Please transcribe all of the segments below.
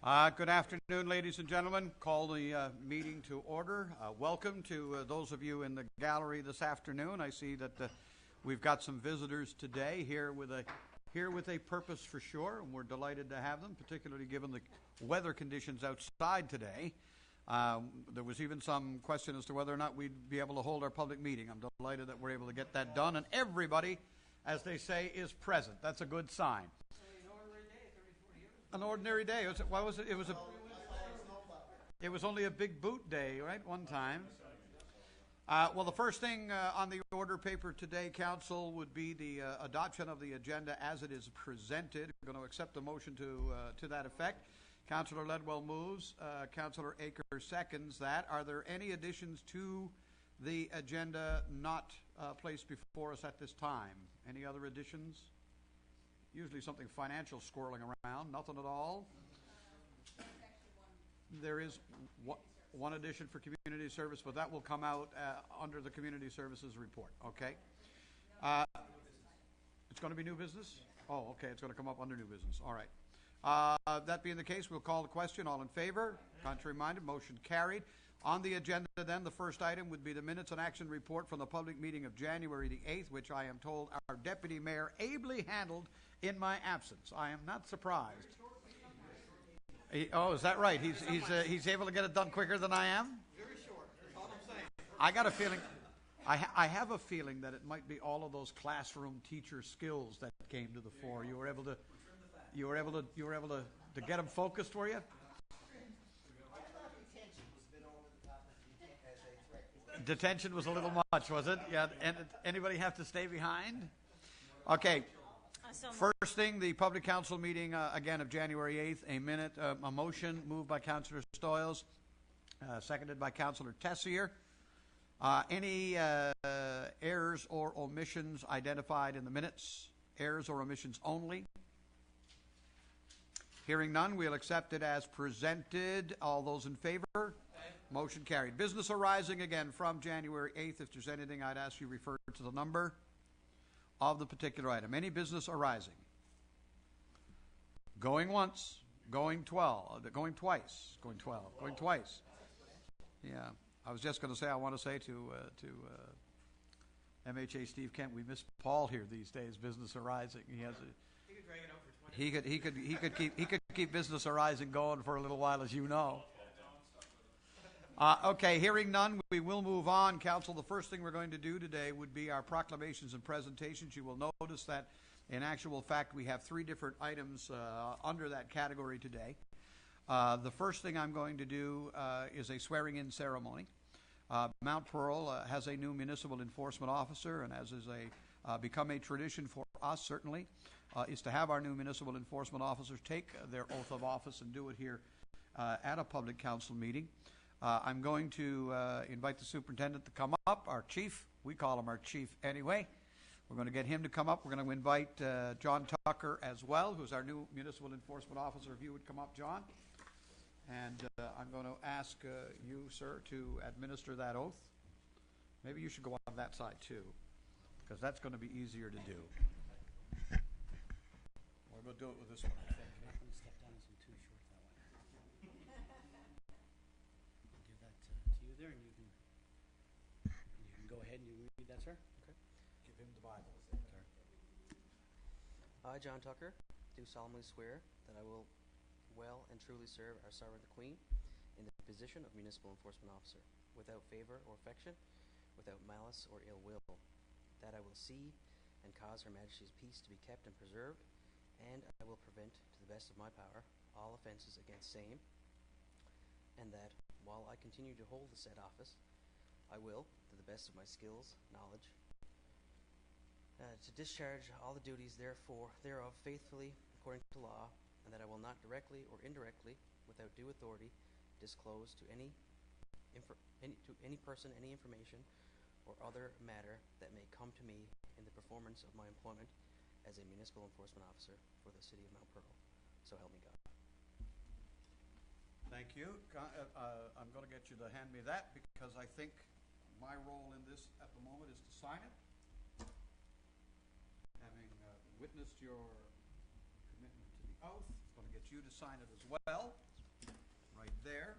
Good afternoon, ladies and gentlemen. Call the meeting to order. Welcome to those of you in the gallery this afternoon. I see that we've got some visitors today here with a purpose for sure, and we're delighted to have them, particularly given the weather conditions outside today. There was even some question as to whether or not we'd be able to hold our public meeting. I'm delighted that we're able to get that done, and everybody, as they say, is present. That's a good sign. An ordinary day. What was it? It was only a big boot day, right? One time. Well, the first thing on the order paper today, Council, would be the adoption of the agenda as it is presented. We're going to accept the motion to that effect. Councillor Ledwell moves. Councillor Aker seconds that. Are there any additions to the agenda not placed before us at this time? Any other additions? Usually something financial swirling around. Nothing at all. There is one addition for community service, but that will come out under the community services report. Okay. It's going to be new business? Oh, okay. It's going to come up under new business. All right. That being the case, we'll call the question. All in favor? Contrary minded? Motion carried. On the agenda then, the first item would be the minutes and action report from the public meeting of January the 8th, which I am told our deputy mayor ably handled in my absence. I am not surprised. Is that right? He's able to get it done quicker than I am? Very short. That's all I'm saying. I got a feeling, I have a feeling that it might be all of those classroom teacher skills that came to the fore. You were able to get them focused, were you? Detention was a little much, was it? Yeah. And anybody have to stay behind? Okay. First thing, the public council meeting again of January 8th. A motion moved by Councillor Stoyles, seconded by Councillor Tessier. Any errors or omissions identified in the minutes? Errors or omissions only? Hearing none, we'll accept it as presented. All those in favor? Motion carried. Business arising again from January 8th. If there's anything, I'd ask you refer to the number of the particular item. Any business arising? Going once, going 12, going twice, going 12, going twice. Yeah, I was just going to say, I want to say to MHA Steve Kent, we miss Paul here these days. Business arising. He has a. He could drag it out for 20 He could keep business arising going for a little while, as you know. Okay, hearing none, we will move on. Council, the first thing we're going to do today would be our proclamations and presentations. You will notice that, in actual fact, we have three different items under that category today. The first thing I'm going to do is a swearing-in ceremony. Mount Pearl has a new municipal enforcement officer, and as is become a tradition for us, certainly, is to have our new municipal enforcement officers take their oath of office and do it here at a public council meeting. I'm going to invite the superintendent to come up, our chief. We call him our chief anyway. We're going to get him to come up. We're going to invite John Tucker as well, who's our new municipal enforcement officer. If you would come up, John. And I'm going to ask you, sir, to administer that oath. Maybe you should go on that side, too, because that's going to be easier to do. Or we'll do it with this one, I think. There, and you can go ahead and you read that, sir. Okay. Give him the Bible. Sir. I, John Tucker, do solemnly swear that I will well and truly serve our Sovereign the Queen in the position of Municipal Enforcement Officer, without favor or affection, without malice or ill will, that I will see and cause Her Majesty's peace to be kept and preserved, and I will prevent, to the best of my power, all offences against same, and that, while I continue to hold the said office, I will, to the best of my skills, knowledge, to discharge all the duties thereof faithfully according to law, and that I will not directly or indirectly, without due authority, disclose to any person any information or other matter that may come to me in the performance of my employment as a municipal enforcement officer for the city of Mount Pearl. So help me God. Thank you. I'm going to get you to hand me that because I think my role in this at the moment is to sign it. Having witnessed your commitment to the oath, it's going to get you to sign it as well. right there.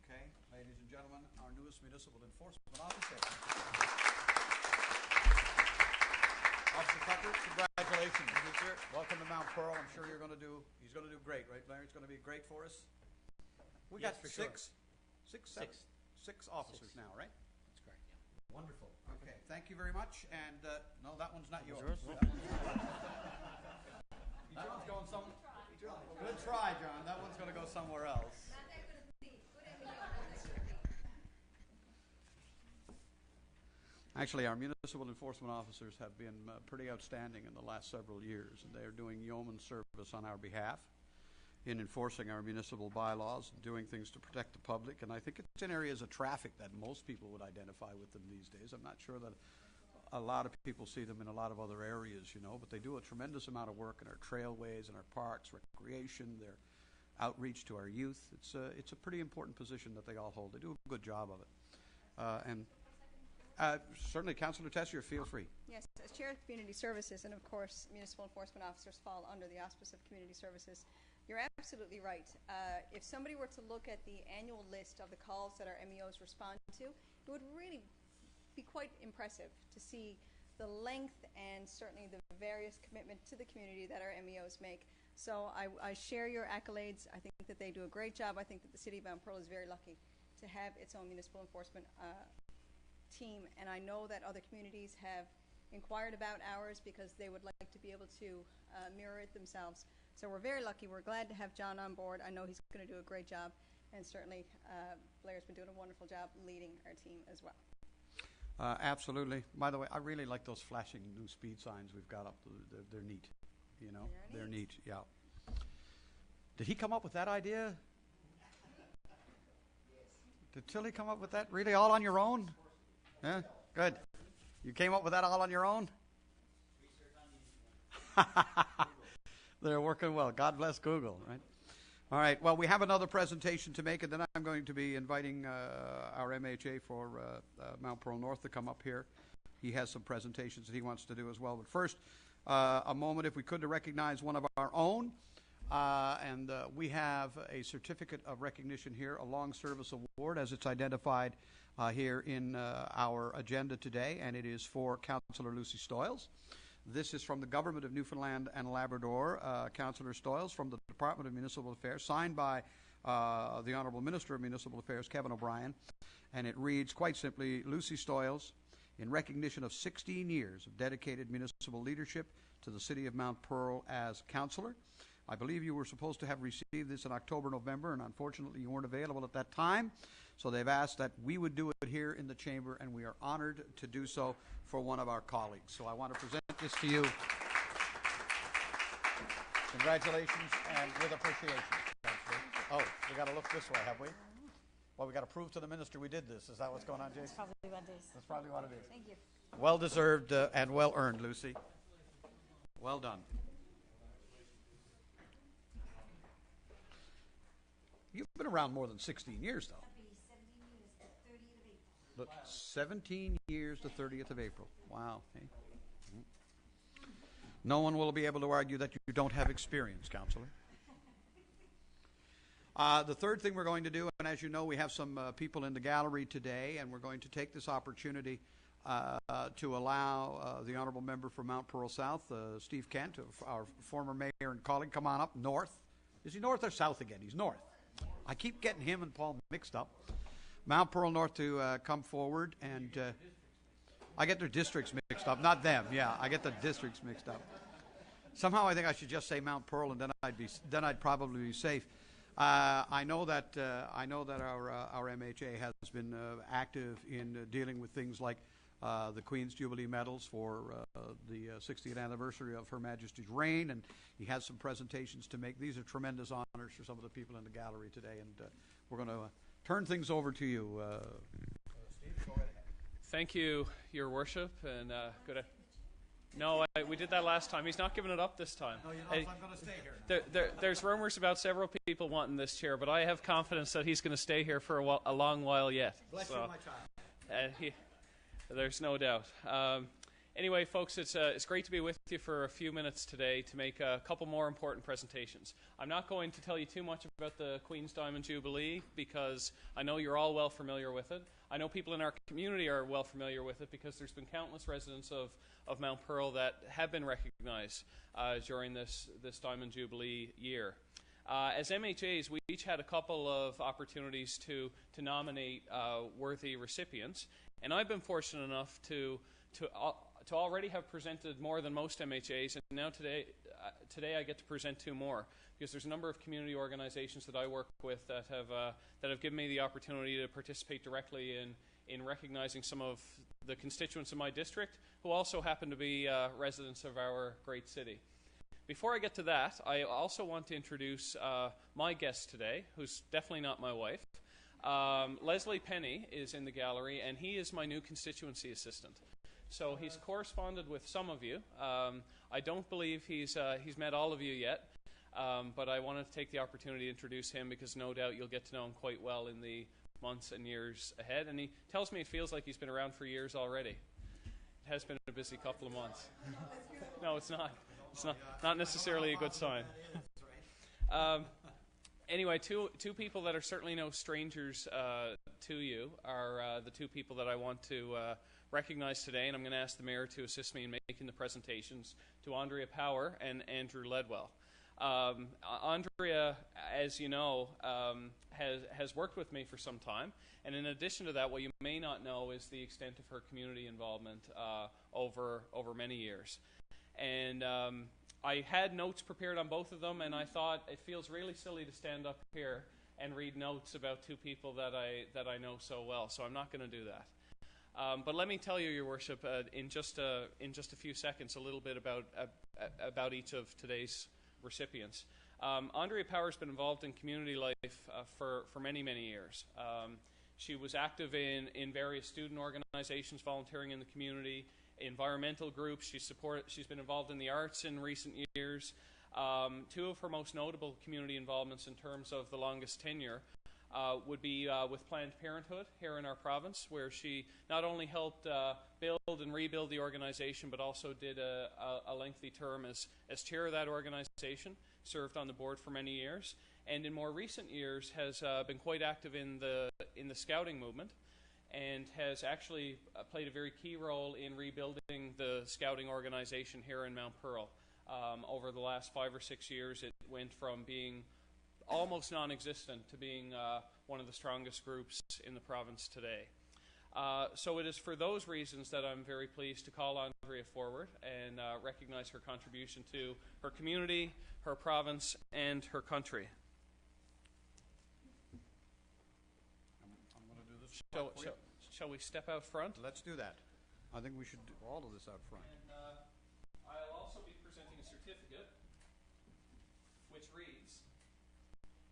Okay, ladies and gentlemen, our newest municipal enforcement officer. Officer Tucker, congratulations. Thank you, sir. Welcome to Mount Pearl. I'm sure he's going to do great, right, Blair? He's going to be great for us. We Yes, got for sure. six officers now, right? That's correct, yeah. Wonderful. Okay, thank you very much. And no, that one's not yours. yours? That one's John's going some. Good try, John. That one's going to go somewhere else. Actually, our municipal enforcement officers have been pretty outstanding in the last several years, and they are doing yeoman service on our behalf in enforcing our municipal bylaws, doing things to protect the public. And I think it's in areas of traffic that most people would identify with them these days. I'm not sure that a lot of people see them in a lot of other areas, but they do a tremendous amount of work in our trailways and our parks, recreation, their outreach to our youth. It's a pretty important position that they all hold. They do a good job of it. Certainly, Councillor Tessier, feel free. Yes, as Chair of Community Services, and of course, municipal enforcement officers fall under the auspice of Community Services, you're absolutely right. If somebody were to look at the annual list of the calls that our MEOs respond to, it would really be quite impressive to see the length and certainly the various commitment to the community that our MEOs make. So I share your accolades. I think that they do a great job. I think that the City of Mount Pearl is very lucky to have its own municipal enforcement team, and I know that other communities have inquired about ours because they would like to be able to mirror it themselves. So we're very lucky. We're glad to have John on board. I know he's going to do a great job, and certainly Blair's been doing a wonderful job leading our team as well. Absolutely. By the way, I really like those flashing new speed signs we've got up. They're neat. They're neat. Yeah. Did he come up with that idea? Did Tilly come up with that? Really, all on your own? Yeah, good. You came up with that all on your own? They're working well. God bless Google, right? All right. Well, we have another presentation to make, and then I'm going to be inviting our MHA for Mount Pearl North to come up here. He has some presentations that he wants to do as well. But first, a moment, if we could, to recognize one of our own. And we have a certificate of recognition here, a long service award, as it's identified here in our agenda today, and it is for Councillor Lucy Stoyles. This is from the Government of Newfoundland and Labrador, Councillor Stoyles, from the Department of Municipal Affairs, signed by the Honourable Minister of Municipal Affairs, Kevin O'Brien, and it reads quite simply, Lucy Stoyles, in recognition of 16 years of dedicated municipal leadership to the City of Mount Pearl as Councillor. I believe you were supposed to have received this in October, November, and unfortunately you weren't available at that time. So they've asked that we would do it here in the chamber, and we are honored to do so for one of our colleagues. So I want to present this to you. Congratulations, and with appreciation. Oh, we got to look this way, have we? Well, we got to prove to the minister we did this. Is that what's going on, Jason? Probably what it is. That's probably what it is. Thank you. Well deserved and well earned, Lucy. Well done. You've been around more than 16 years, though. Look, 17 years to 30th of April. Wow. Hey. No one will be able to argue that you don't have experience, Councillor. The third thing we're going to do, and as you know, we have some people in the gallery today, and we're going to take this opportunity to allow the Honourable Member for Mount Pearl South, Steve Kent, our former mayor and colleague, come on up north. Is he north or south again? He's north. I keep getting him and Paul mixed up. Mount Pearl North to come forward, and I get their districts mixed up, not them. Yeah, I get the districts mixed up. Somehow I think I should just say Mount Pearl, and then I'd probably be safe. I know that our MHA has been active in dealing with things like the Queen's Jubilee medals for the 60th anniversary of Her Majesty's reign, and he has some presentations to make. These are tremendous honors for some of the people in the gallery today, and we're going to turn things over to you. Steve, go ahead. Thank you, Your Worship, and good. No, we did that last time. He's not giving it up this time. No, you're not. I'm going to stay here. There's rumors about several people wanting this chair, but I have confidence that he's going to stay here for a long while yet. Bless you, my child. There's no doubt. Anyway, folks, it's great to be with you for a few minutes today to make a couple more important presentations. I'm not going to tell you too much about the Queen's Diamond Jubilee because I know you're all well familiar with it. I know people in our community are well familiar with it because there's been countless residents of Mount Pearl that have been recognized during this Diamond Jubilee year. As MHAs, we each had a couple of opportunities to nominate worthy recipients, and I've been fortunate enough to already have presented more than most MHAs, and now today I get to present two more because there's a number of community organizations that I work with that have given me the opportunity to participate directly in recognizing some of the constituents in my district who also happen to be residents of our great city. Before I get to that, I also want to introduce my guest today, who's definitely not my wife. Leslie Penny is in the gallery, and he is my new constituency assistant. So he's corresponded with some of you. I don't believe he's met all of you yet, but I wanted to take the opportunity to introduce him because no doubt you'll get to know him quite well in the months and years ahead. And he tells me it feels like he's been around for years already. It has been a busy couple of months. No, it's not. It's not necessarily a good sign. Anyway, two people that are certainly no strangers to you are the two people that I want to recognize today, and I'm going to ask the Mayor to assist me in making the presentations to Andrea Power and Andrew Ledwell. Andrea, as you know, has worked with me for some time, and in addition to that, what you may not know is the extent of her community involvement over many years. And I had notes prepared on both of them, and I thought it feels really silly to stand up here and read notes about two people that I know so well, so I'm not going to do that. But let me tell you, Your Worship, in just a few seconds, a little bit about each of today's recipients. Andrea Power has been involved in community life for many, many years. She was active in various student organizations, volunteering in the community, environmental groups. She's been involved in the arts in recent years. Two of her most notable community involvements in terms of the longest tenure would be with Planned Parenthood here in our province, where she not only helped build and rebuild the organization, but also did a lengthy term as chair of that organization, served on the board for many years, and in more recent years has been quite active in the Scouting movement, and has actually played a very key role in rebuilding the Scouting organization here in Mount Pearl. Over the last 5 or 6 years, it went from being almost non-existent to being one of the strongest groups in the province today. So it is for those reasons that I'm very pleased to call Andrea forward and recognize her contribution to her community, her province, and her country. I'm going to do this. Shall we step out front? Let's do that. I think we should do all of this out front. And I'll also be presenting a certificate which reads,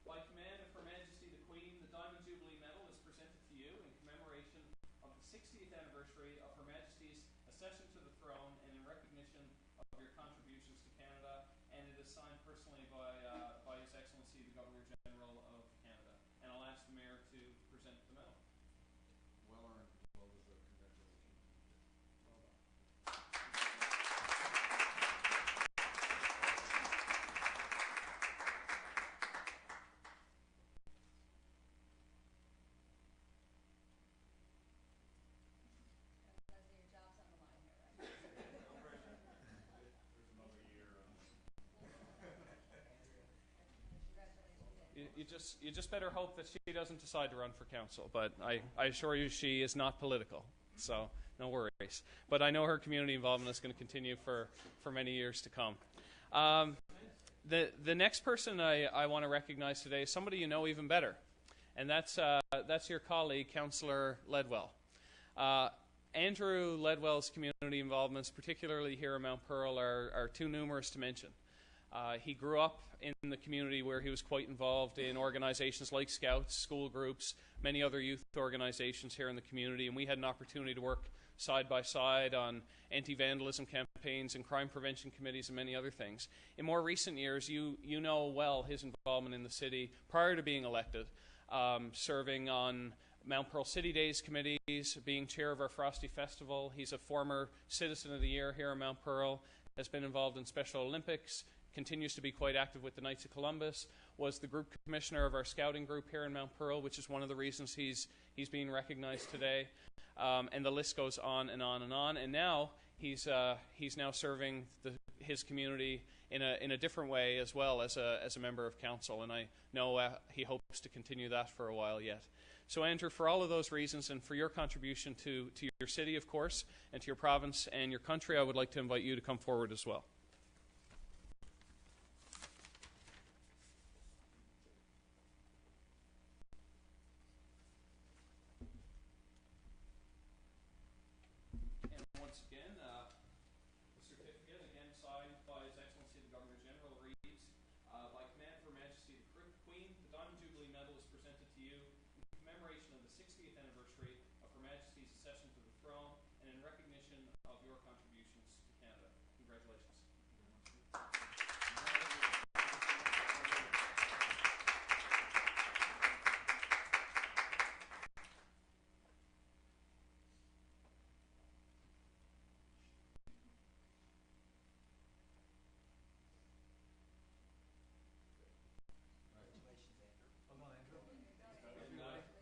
by command of Her Majesty the Queen, the Diamond Jubilee Medal is presented to you in commemoration of the 60th anniversary of Her Majesty's accession to the throne and in recognition of your contributions to Canada, and it is signed personally by His Excellency the Governor General of Canada. And I'll ask the Mayor to present the medal. Well earned. Well deserved. Congratulations. Well done. Leslie, your job's on the line here, right? You just better hope that she doesn't decide to run for council, but I assure you she is not political, so no worries. But I know her community involvement is going to continue for many years to come. The next person I want to recognize today is somebody you know even better, and that's your colleague, Councillor Ledwell. Andrew Ledwell's community involvements, particularly here in Mount Pearl, are too numerous to mention. He grew up in the community where he was quite involved in organizations like Scouts, school groups, many other youth organizations here in the community, and we had an opportunity to work side by side on anti-vandalism campaigns and crime prevention committees and many other things. In more recent years, you know well his involvement in the city prior to being elected, serving on Mount Pearl City Days committees, being chair of our Frosty Festival. He's a former Citizen of the Year here in Mount Pearl, has been involved in Special Olympics, continues to be quite active with the Knights of Columbus, was the group commissioner of our scouting group here in Mount Pearl, which is one of the reasons he's being recognized today. And the list goes on and on and on. And now he's now serving his community in a different way as well as a member of council. And I know he hopes to continue that for a while yet. So Andrew, for all of those reasons and for your contribution to your city, of course, and to your province and your country, I would like to invite you to come forward as well. And once again, the certificate, again signed by His Excellency the Governor General, reads, by command of Her Majesty the Queen, the Diamond Jubilee Medal is presented to you in commemoration of the 60th anniversary of Her Majesty's accession to the throne and in recognition of your contributions to Canada. Congratulations.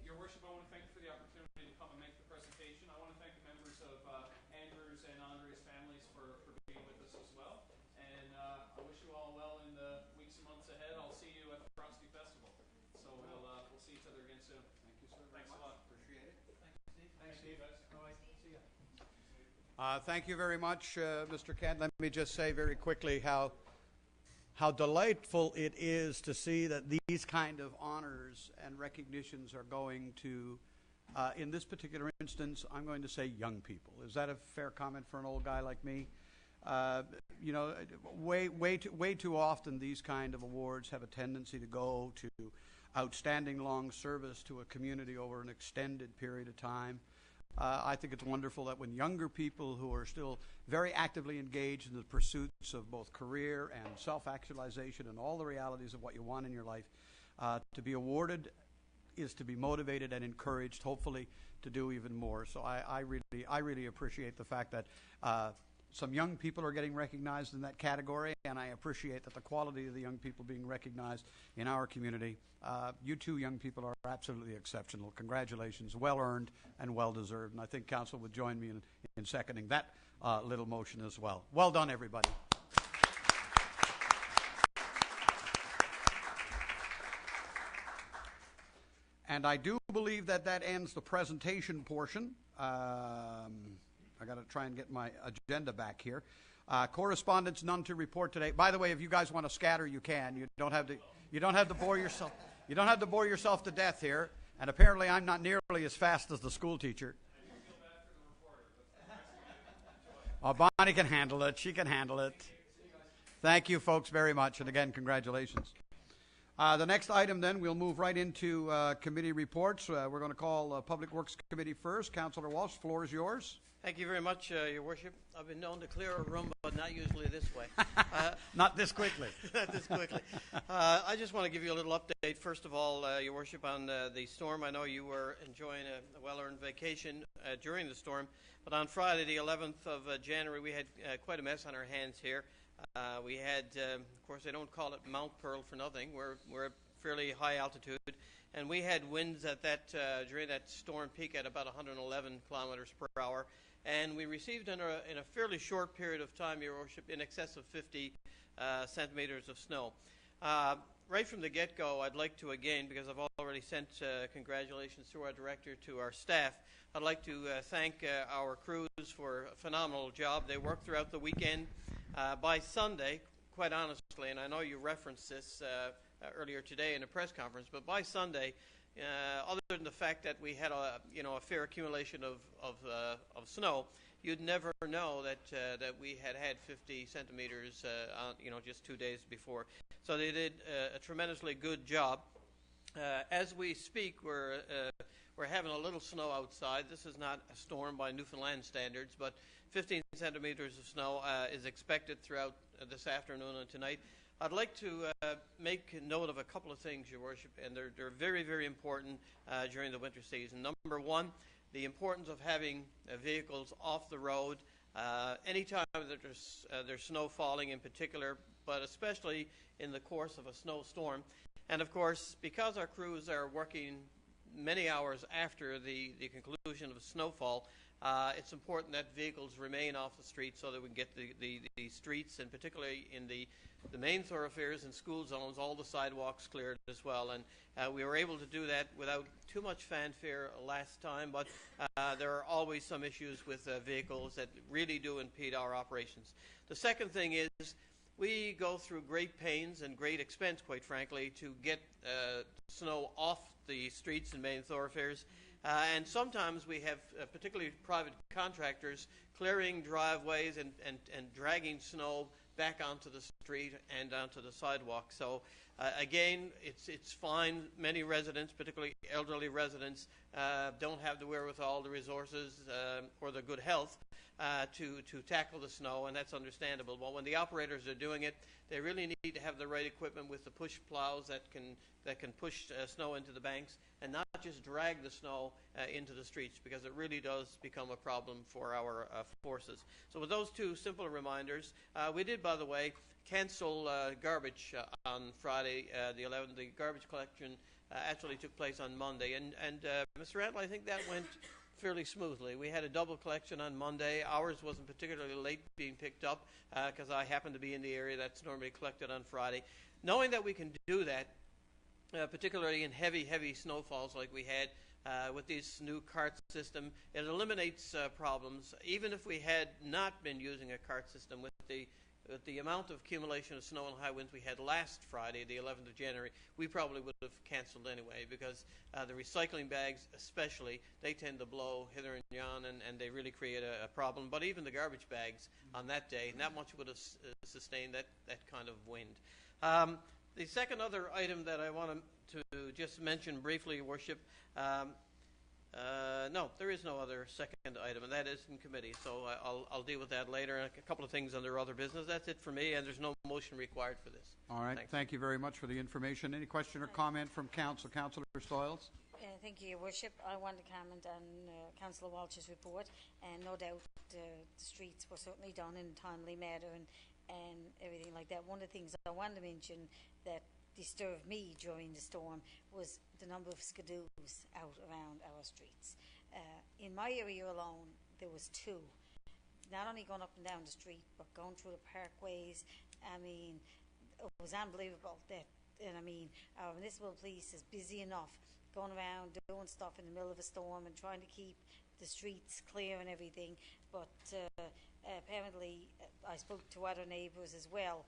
Your Worship, I want to thank you for the opportunity to come and make the presentation. I want to thank the members of Andrew's and Andrea's families for being with us as well. And I wish you all well in the weeks and months ahead. I'll see you at the Frosty Festival. So we'll see each other again soon. Thank you, sir. Thanks a lot. Appreciate it. Thanks, Steve. All right. See ya. Thank you very much, Mr. Kent. Let me just say very quickly how delightful it is to see that these kind of honors and recognitions are going to, in this particular instance, I'm going to say young people. Is that a fair comment for an old guy like me? You know, way too often these kind of awards have a tendency to go to outstanding long service to a community over an extended period of time. I think it's wonderful that when younger people who are still very actively engaged in the pursuits of both career and self-actualization and all the realities of what you want in your life, to be awarded is to be motivated and encouraged, hopefully, to do even more. So I really appreciate the fact that some young people are getting recognized in that category, and I appreciate that the quality of the young people being recognized in our community. You two young people are absolutely exceptional. Congratulations, well earned and well deserved. And I think Council would join me in seconding that little motion as well. Well done, everybody. And I do believe that ends the presentation portion. I got to try and get my agenda back here. Correspondence, none to report today. By the way, if you guys want to scatter, you can. You don't have to bore yourself. You don't have to bore yourself to death here. And apparently, I'm not nearly as fast as the school teacher. Oh, Bonnie can handle it. She can handle it. Thank you, folks, very much. And again, congratulations. The next item, then, we'll move right into committee reports. We're going to call Public Works Committee first. Councillor Walsh, floor is yours. Thank you very much, Your Worship. I've been known to clear a room, but not usually this way. Not this quickly. Not this quickly. I just want to give you a little update, first of all, Your Worship, on the storm. I know you were enjoying a well-earned vacation during the storm, but on Friday, the 11th of January, we had quite a mess on our hands here. We had, of course, they don't call it Mount Pearl for nothing. We're at fairly high altitude, and we had winds at during that storm peak at about 111 kilometers per hour. And we received in a fairly short period of time, Your Worship, in excess of 50 centimeters of snow. Right from the get-go, I'd like to, again, because I've already sent congratulations through our director to our staff, I'd like to thank our crews for a phenomenal job. They worked throughout the weekend. By Sunday, quite honestly, and I know you referenced this earlier today in a press conference, but by Sunday, other than the fact that we had a fair accumulation of snow, you'd never know that we had 50 centimeters just 2 days before. So they did a tremendously good job. As we speak, we're having a little snow outside. This is not a storm by Newfoundland standards, but 15 centimeters of snow is expected throughout this afternoon and tonight. I'd like to make note of a couple of things, Your Worship, and they're very, very important during the winter season. Number one, the importance of having vehicles off the road anytime that there's snow falling in particular, but especially in the course of a snowstorm. And of course, because our crews are working many hours after the conclusion of snowfall, it's important that vehicles remain off the street so that we can get the streets, and particularly in the main thoroughfares and school zones, all the sidewalks cleared as well. And we were able to do that without too much fanfare last time, but there are always some issues with vehicles that really do impede our operations. The second thing is we go through great pains and great expense, quite frankly, to get snow off the streets and main thoroughfares. And sometimes we have particularly private contractors clearing driveways and dragging snow back onto the street and onto the sidewalk. So again, it's fine. Many residents, particularly elderly residents, don't have the wherewithal, the resources, or the good health to tackle the snow, and that's understandable. But when the operators are doing it, they really need to have the right equipment with the push plows that can push snow into the banks and not just drag the snow into the streets, because it really does become a problem for our forces. So with those two simple reminders, we did, by the way, cancel garbage on Friday the 11th. The garbage collection actually took place on Monday, and Mr. Rantle, I think that went fairly smoothly. We had a double collection on Monday. Ours wasn't particularly late being picked up because I happened to be in the area that's normally collected on Friday. Knowing that we can do that, particularly in heavy snowfalls like we had with this new cart system, it eliminates problems. Even if we had not been using a cart system, with the amount of accumulation of snow and high winds we had last Friday, the 11th of January, we probably would have canceled anyway, because the recycling bags especially, they tend to blow hither and yon, and they really create a problem. But even the garbage bags on that day, not much would have sustained that kind of wind. The second other item that I want to just mention briefly, Your Worship, no, there is no other second item, and that is in committee, so I'll deal with that later. A couple of things under other business. That's it for me, and there's no motion required for this. All right. Thanks. Thank you very much for the information. Any question or comment from Council? Councillor Stoyles? Thank you, Your Worship. I want to comment on Councillor Walsh's report, and no doubt the streets were certainly done in a timely manner and everything like that. One of the things I wanted to mention that disturbed me during the storm was the number of skidoos out around our streets. In my area alone, there was two, not only going up and down the street, but going through the parkways. I mean, it was unbelievable our municipal police is busy enough going around doing stuff in the middle of a storm and trying to keep the streets clear and everything, but apparently I spoke to other neighbours as well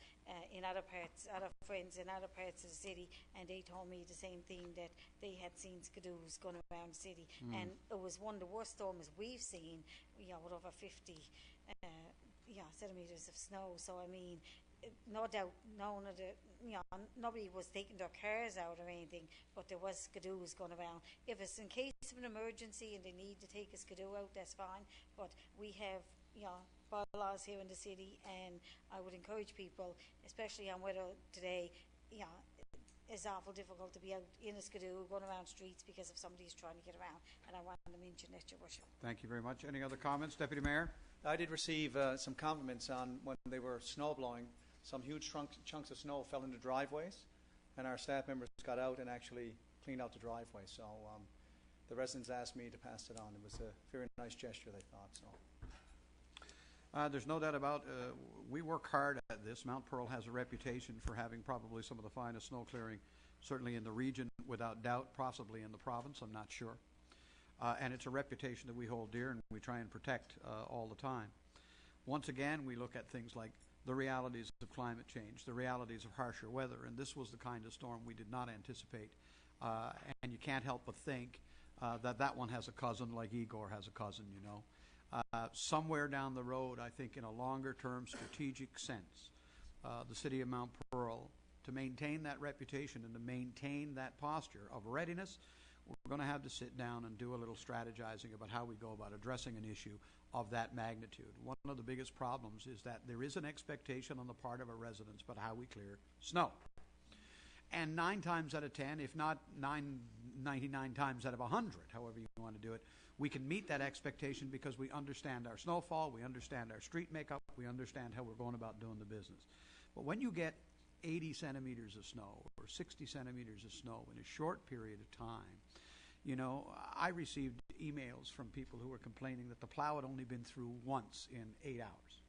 in other parts, other friends in other parts of the city, and they told me the same thing, that they had seen skidoos going around the city. And it was one of the worst storms we've seen, with over 50 centimetres of snow. So I mean, no doubt nobody was taking their cars out or anything, but there was skidoos going around. If it's in case of an emergency and they need to take a skidoo out, that's fine, but we have bylaws here in the city, and I would encourage people, especially on weather today, it's awful difficult to be out in a skidoo going around streets because if somebody's trying to get around, and I wanted to mention that, Your Worship. Thank you very much. Any other comments, Deputy Mayor? I did receive some compliments on when they were snow blowing. Some huge chunks of snow fell into driveways, and our staff members got out and actually cleaned out the driveway. So the residents asked me to pass it on. It was a very nice gesture, they thought. So. There's no doubt about we work hard at this. Mount Pearl has a reputation for having probably some of the finest snow clearing, certainly in the region, without doubt, possibly in the province, I'm not sure. And it's a reputation that we hold dear and we try and protect all the time. Once again, we look at things like the realities of climate change, the realities of harsher weather, and this was the kind of storm we did not anticipate. And you can't help but think that one has a cousin like Igor has a cousin, somewhere down the road, I think in a longer-term strategic sense, the city of Mount Pearl, to maintain that reputation and to maintain that posture of readiness, we're going to have to sit down and do a little strategizing about how we go about addressing an issue of that magnitude. One of the biggest problems is that there is an expectation on the part of our residents about how we clear snow. And 9 times out of 10, if not 99 times out of 100, however you want to do it, we can meet that expectation because we understand our snowfall, we understand our street makeup, we understand how we're going about doing the business. But when you get 80 centimeters of snow or 60 centimeters of snow in a short period of time, you know, I received emails from people who were complaining that the plow had only been through once in 8 hours.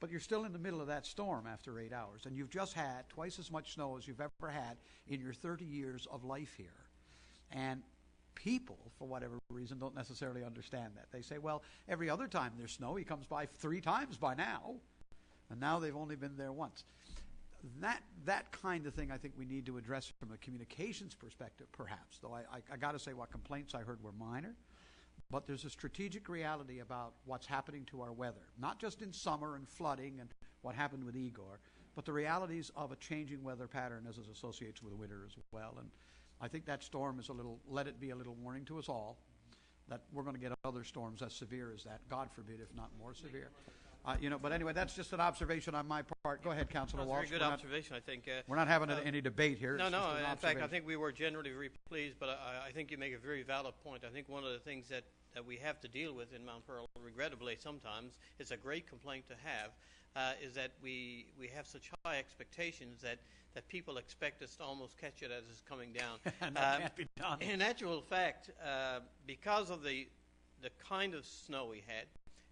But you're still in the middle of that storm after 8 hours, and you've just had twice as much snow as you've ever had in your 30 years of life here. And people, for whatever reason, don't necessarily understand that. They say, well, every other time there's snow, he comes by 3 times by now, and now they've only been there once. That kind of thing I think we need to address from a communications perspective, perhaps, though I got to say what complaints I heard were minor. But there's a strategic reality about what's happening to our weather, not just in summer and flooding and what happened with Igor, but the realities of a changing weather pattern as it associates with winter as well. And I think that storm is let it be a little warning to us all that we're going to get other storms as severe as that, God forbid, if not more severe. But anyway, that's just an observation on my part. Go ahead, Councillor Walsh. Very good observation, I think. We're not having any debate here. No, It's just an in fact, I observation. think we were generally very pleased, but I think you make a very valid point. I think one of the things that we have to deal with in Mount Pearl, regrettably sometimes, it's a great complaint to have, is that we have such high expectations that people expect us to almost catch it as it's coming down. And that can't be done. In actual fact, because of the kind of snow we had,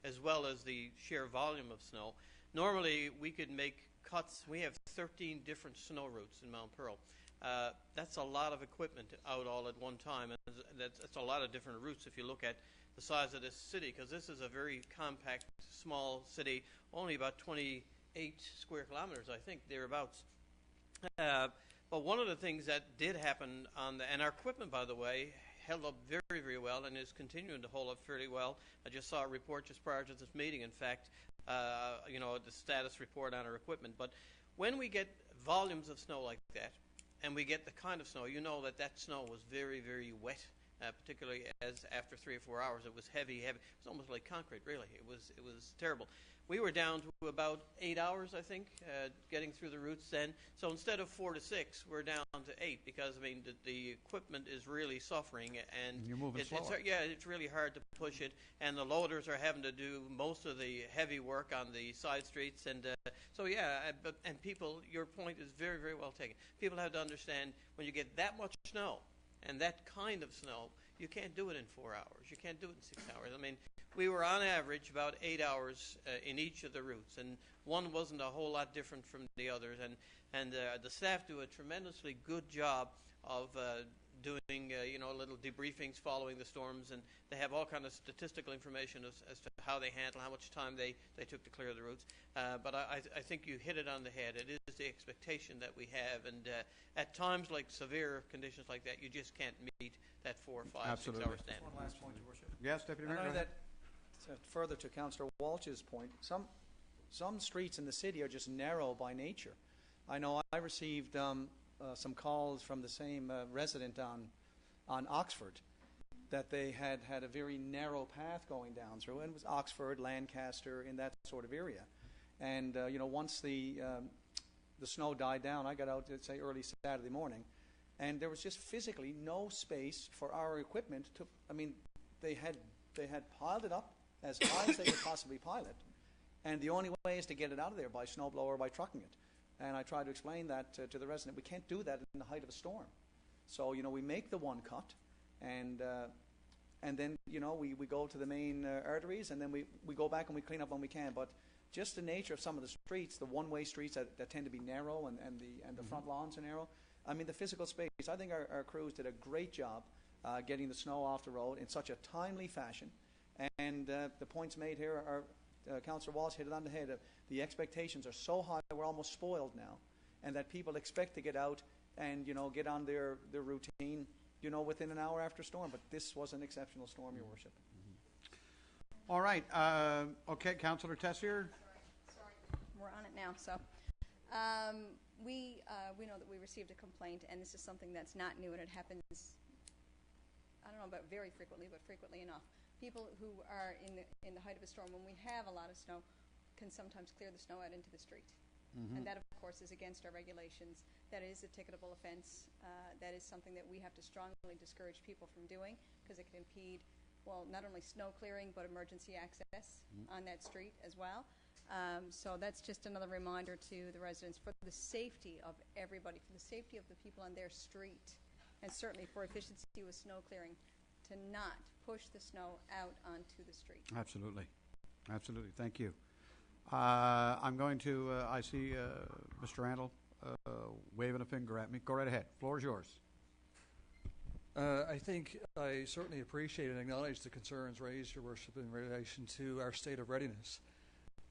as well as the sheer volume of snow, normally we could make cuts. We have 13 different snow routes in Mount Pearl. That's a lot of equipment out all at one time, and that's a lot of different routes if you look at the size of this city, because this is a very compact, small city, only about 28 square kilometers, I think, thereabouts. But one of the things that did happen and our equipment, by the way, held up very, very well and is continuing to hold up fairly well. I just saw a report just prior to this meeting, in fact, the status report on our equipment. But when we get volumes of snow like that, and we get the kind of snow, you know that snow was very, very wet, particularly as after 3 or 4 hours it was heavy. It was almost like concrete, really. It was terrible. We were down to about 8 hours, I think, getting through the routes then. So instead of 4 to 6, we're down to 8 because, I mean, the equipment is really suffering. And you're moving slower. It's really hard to push it. And the loaders are having to do most of the heavy work on the side streets. And and people, your point is very, very well taken. People have to understand when you get that much snow and that kind of snow, you can't do it in 4 hours. You can't do it in 6 hours. I mean, we were on average about 8 hours in each of the routes, and one wasn't a whole lot different from the others. And the staff do a tremendously good job of doing little debriefings following the storms, and they have all kind of statistical information as to how they handle, how much time they took to clear the routes. But I think you hit it on the head. It is the expectation that we have, and at times like severe conditions like that, you just can't meet that 4 or 5, 6 hour standard. One last point, Your Worship. Yes, Deputy Mayor. I go know ahead. that further to Councillor Walsh's point, some streets in the city are just narrow by nature. I know I received some calls from the same resident on Oxford that they had a very narrow path going down through, and it was Oxford, Lancaster, in that sort of area. And once the snow died down, I got out, say, early Saturday morning, and there was just physically no space for our equipment to. I mean, they had piled it up as high as they could possibly pile it, and the only way is to get it out of there by snowblower or by trucking it. And I tried to explain that to the resident. We can't do that in the height of a storm. So we make the one cut, and then we go to the main arteries, and then we go back and we clean up when we can. But just the nature of some of the streets, the one-way streets that tend to be narrow, and the front lawns are narrow. I mean, the physical space. I think our crews did a great job getting the snow off the road in such a timely fashion. And the points made here are, Councillor Walsh hit it on the head. The expectations are so high, we're almost spoiled now, and that people expect to get out and get on their routine, within an hour after storm. But this was an exceptional storm, Your Worship. All right. Okay, Councillor Tessier. Sorry, we're on it now. So, We know that we received a complaint, and this is something that's not new, and it happens, I don't know about very frequently, but frequently enough. People who are in the height of a storm, when we have a lot of snow, can sometimes clear the snow out into the street. And that, of course, is against our regulations. That is a ticketable offense. That is something that we have to strongly discourage people from doing, because it can impede, well, not only snow clearing, but emergency access on that street as well. So that's just another reminder to the residents, for the safety of everybody, for the safety of the people on their street, and certainly for efficiency with snow clearing, to not push the snow out onto the street. Absolutely. Absolutely. Thank you. I'm going to, I see Mr. Randall waving a finger at me. Go right ahead. Floor is yours. I think I certainly appreciate and acknowledge the concerns raised, Your Worship, in relation to our state of readiness.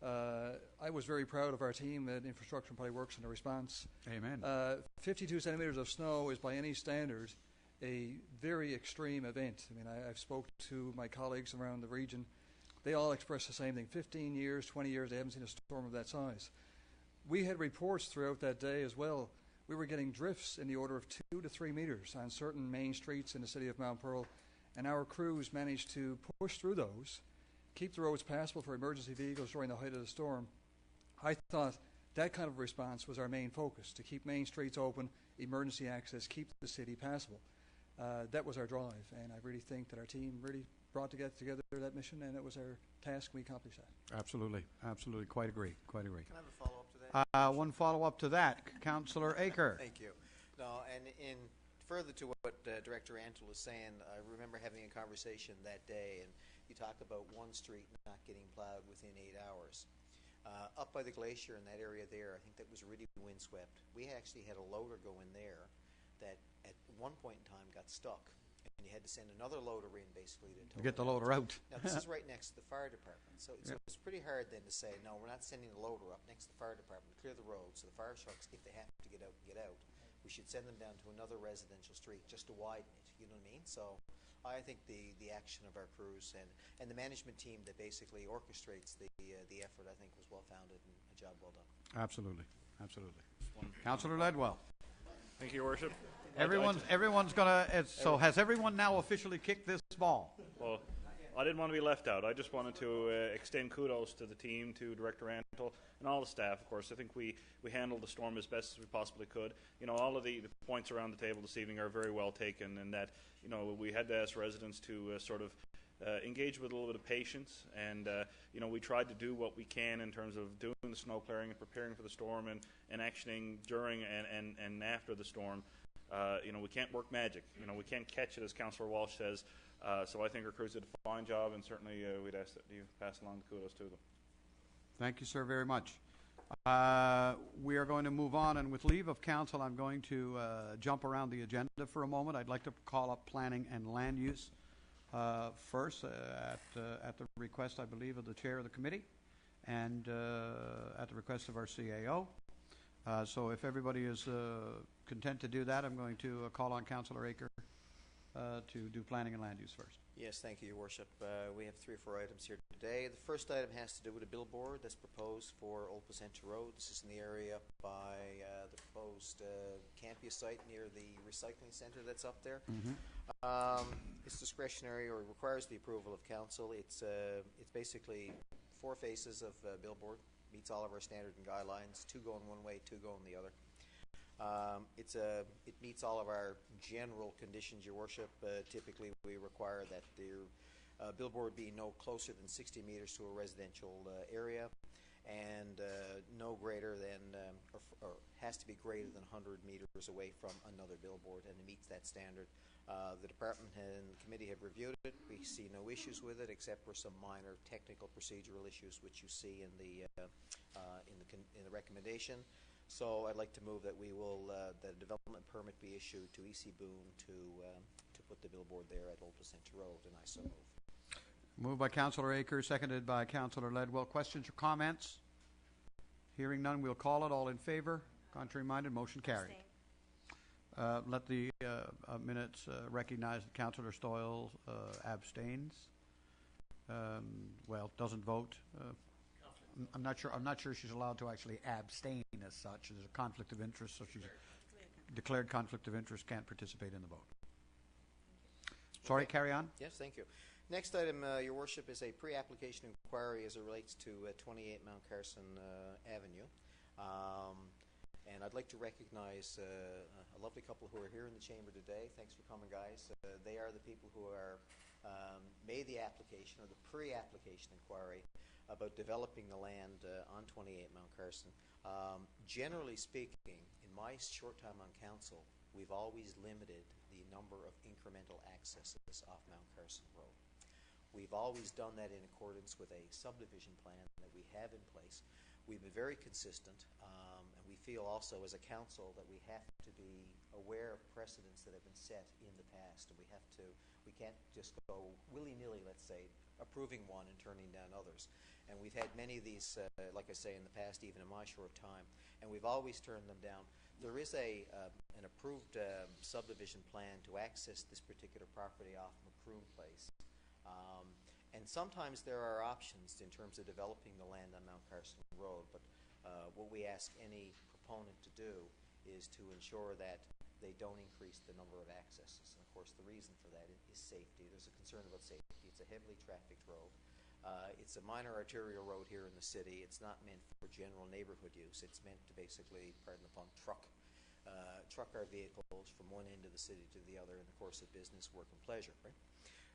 I was very proud of our team at Infrastructure and Public Works and the response. Amen. 52 centimeters of snow is, by any standard, a very extreme event. I mean, I've spoke to my colleagues around the region. They all express the same thing. 15 years, 20 years, they haven't seen a storm of that size. We had reports throughout that day as well. We were getting drifts in the order of 2 to 3 meters on certain main streets in the city of Mount Pearl, and our crews managed to push through those, keep the roads passable for emergency vehicles during the height of the storm. I thought that kind of response was our main focus, to keep main streets open, emergency access, keep the city passable. That was our drive, and I really think that our team really brought together that mission, and it was our task. We accomplished that. Absolutely. Absolutely. Quite agree. Quite agree. Can I have a follow-up to that? One follow-up to that. Councillor Aker. Thank you. No, and in further to what Director Antle was saying, I remember having a conversation that day, and you talked about one street not getting plowed within 8 hours. Up by the glacier in that area there, I think that was really windswept. We actually had a loader go in there that at one point in time got stuck, and you had to send another loader in basically to tow Get it the out. loader out. Now, this is right next to the fire department, so it's pretty hard then to say, no, we're not sending the loader up next to the fire department to clear the road, so the fire trucks, if they have to get out. We should send them down to another residential street just to widen it, you know what I mean? So I think the action of our crews and the management team that basically orchestrates the effort, I think, was well-founded and a job well done. Absolutely. Absolutely. Councillor Ledwell. Thank you, Your Worship. Everyone's going to... So has everyone now officially kicked this ball? Well, I didn't want to be left out. I just wanted to extend kudos to the team, to Director Antle, and all the staff, of course. I think we handled the storm as best as we possibly could. You know, all of the points around the table this evening are very well taken, and that, you know, we had to ask residents to sort of engage with a little bit of patience, and you know, we tried to do what we can in terms of doing the snow clearing and preparing for the storm and actioning during and after the storm. You know, we can't work magic. You know, we can't catch it, as Councillor Walsh says. So I think our crews did a fine job, and certainly we'd ask that you pass along the kudos to them. Thank you, sir, very much. We are going to move on, and with leave of council, I'm going to jump around the agenda for a moment. I'd like to call up planning and land use first, at the request, I believe, of the chair of the committee, and at the request of our CAO. So if everybody is content to do that, I'm going to call on Councillor Aker to do planning and land use first. Yes, thank you, Your Worship. We have 3 or 4 items here today. The first item has to do with a billboard that's proposed for Old Placentia Road. This is in the area by the proposed Campia site near the recycling center that's up there. It's discretionary, or requires the approval of council. It's basically 4 faces of billboard. Meets all of our standard and guidelines. 2 going one way, 2 going the other. It meets all of our general conditions, Your Worship. Typically, we require that the billboard be no closer than 60 meters to a residential area, and no greater than, or has to be greater than 100 meters away from another billboard, and it meets that standard. The department and the committee have reviewed it. We see no issues with it, except for some minor technical procedural issues, which you see in the recommendation. So I'd like to move that we will that a development permit be issued to EC Boone to put the billboard there at Old Placentia Road, and I so move. Moved by Councillor Aker, seconded by Councillor Ledwell. Questions or comments? Hearing none, we'll call it. All in favor? Contrary-minded, motion carried. Let the minutes recognize that Councillor Stoyles abstains. Well, doesn't vote. I'm not sure. I'm not sure she's allowed to actually abstain as such. There's a conflict of interest, so she's declared conflict of interest, can't participate in the vote. Sorry, carry on. Yes, thank you. Next item, Your Worship, is a pre-application inquiry as it relates to 28 Mount Carson Avenue. And I'd like to recognize a lovely couple who are here in the chamber today. Thanks for coming, guys. They are the people who are made the application, or the pre-application inquiry, about developing the land on 28 Mount Carson. Generally speaking, in my short time on council, we've always limited the number of incremental accesses off Mount Carson Road. We've always done that in accordance with a subdivision plan that we have in place. We've been very consistent, and we feel also as a council that we have to be aware of precedents that have been set in the past, and we can't just go willy-nilly, let's say, approving one and turning down others. And we've had many of these, like I say, in the past, even in my short time, and we've always turned them down. There is an approved subdivision plan to access this particular property off Macroom Place. And sometimes there are options in terms of developing the land on Mount Carson Road, but what we ask any proponent to do is to ensure that they don't increase the number of accesses. And of course, the reason for that is safety. There's a concern about safety. It's a heavily trafficked road. It's a minor arterial road here in the city. It's not meant for general neighborhood use. It's meant to basically, pardon the pun, truck our vehicles from one end of the city to the other in the course of business, work, and pleasure, right?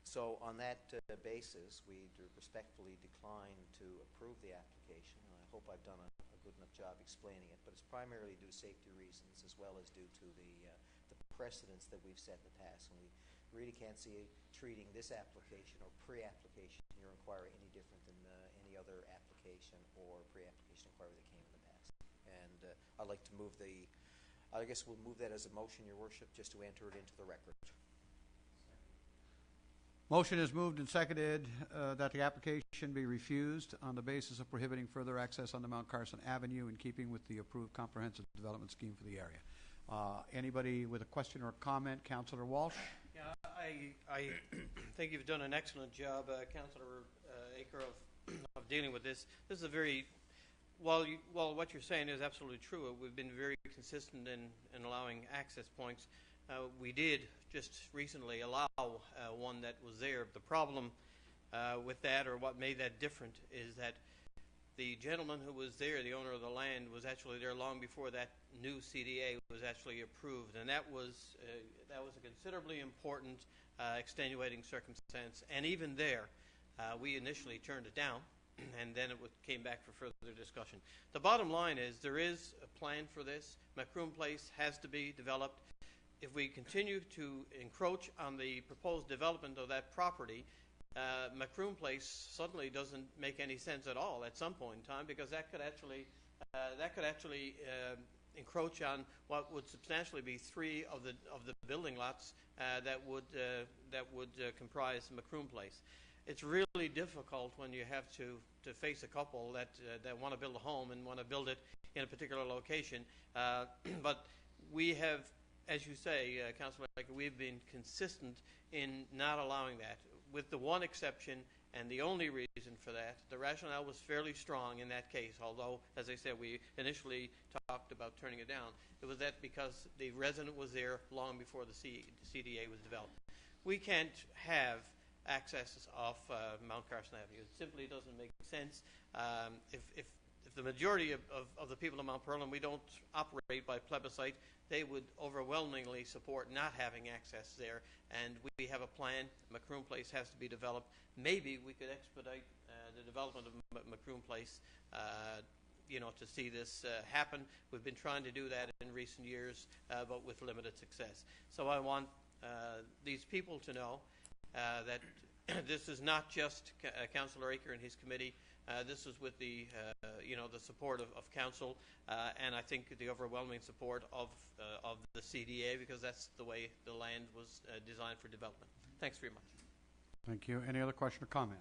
So on that basis, we respectfully decline to approve the application, and I hope I've done a good enough job explaining it, but it's primarily due to safety reasons as well as due to the precedents that we've set in the past, and we really can't see treating this application or pre-application, your inquiry, any different than any other application or pre-application inquiry that came in the past. And I'd like to move I guess we'll move that as a motion, Your Worship, just to enter it into the record. Motion is moved and seconded that the application be refused on the basis of prohibiting further access on the Mount Carson Avenue in keeping with the approved comprehensive development scheme for the area. Anybody with a question or comment? Councillor Walsh? Yeah, I think you've done an excellent job, Councillor Aker, of dealing with this. This is a very, while what you're saying is absolutely true, we've been very consistent in allowing access points. We did just recently allow one that was there. The problem with that, or what made that different, is that the gentleman who was there, the owner of the land, was actually there long before that new CDA was actually approved, and that was a considerably important extenuating circumstance. And even there, we initially turned it down, and then it came back for further discussion. The bottom line is there is a plan for this. Macroom Place has to be developed. If we continue to encroach on the proposed development of that property, Macroom Place suddenly doesn't make any sense at all at some point in time, because that could actually encroach on what would substantially be 3 of the building lots that would comprise Macroom Place. It's really difficult when you have to face a couple that want to build a home and want to build it in a particular location. But we have, as you say, Councillor Baker, we've been consistent in not allowing that, with the one exception, and the only reason for that. The rationale was fairly strong in that case, although, as I said, we initially talked about turning it down. It was that because the resident was there long before the CDA was developed. We can't have access off Mount Carson Avenue. It simply doesn't make sense. If the majority of the people of Mount Pearl, and we don't operate by plebiscite, they would overwhelmingly support not having access there. And we have a plan. Macroom Place has to be developed. Maybe we could expedite the development of Macroom Place, to see this happen. We've been trying to do that in recent years, but with limited success. So I want these people to know that this is not just Councillor Aker and his committee. This is with the support of council, and I think the overwhelming support of the CDA, because that's the way the land was designed for development. Thanks very much. Thank you. Any other question or comment?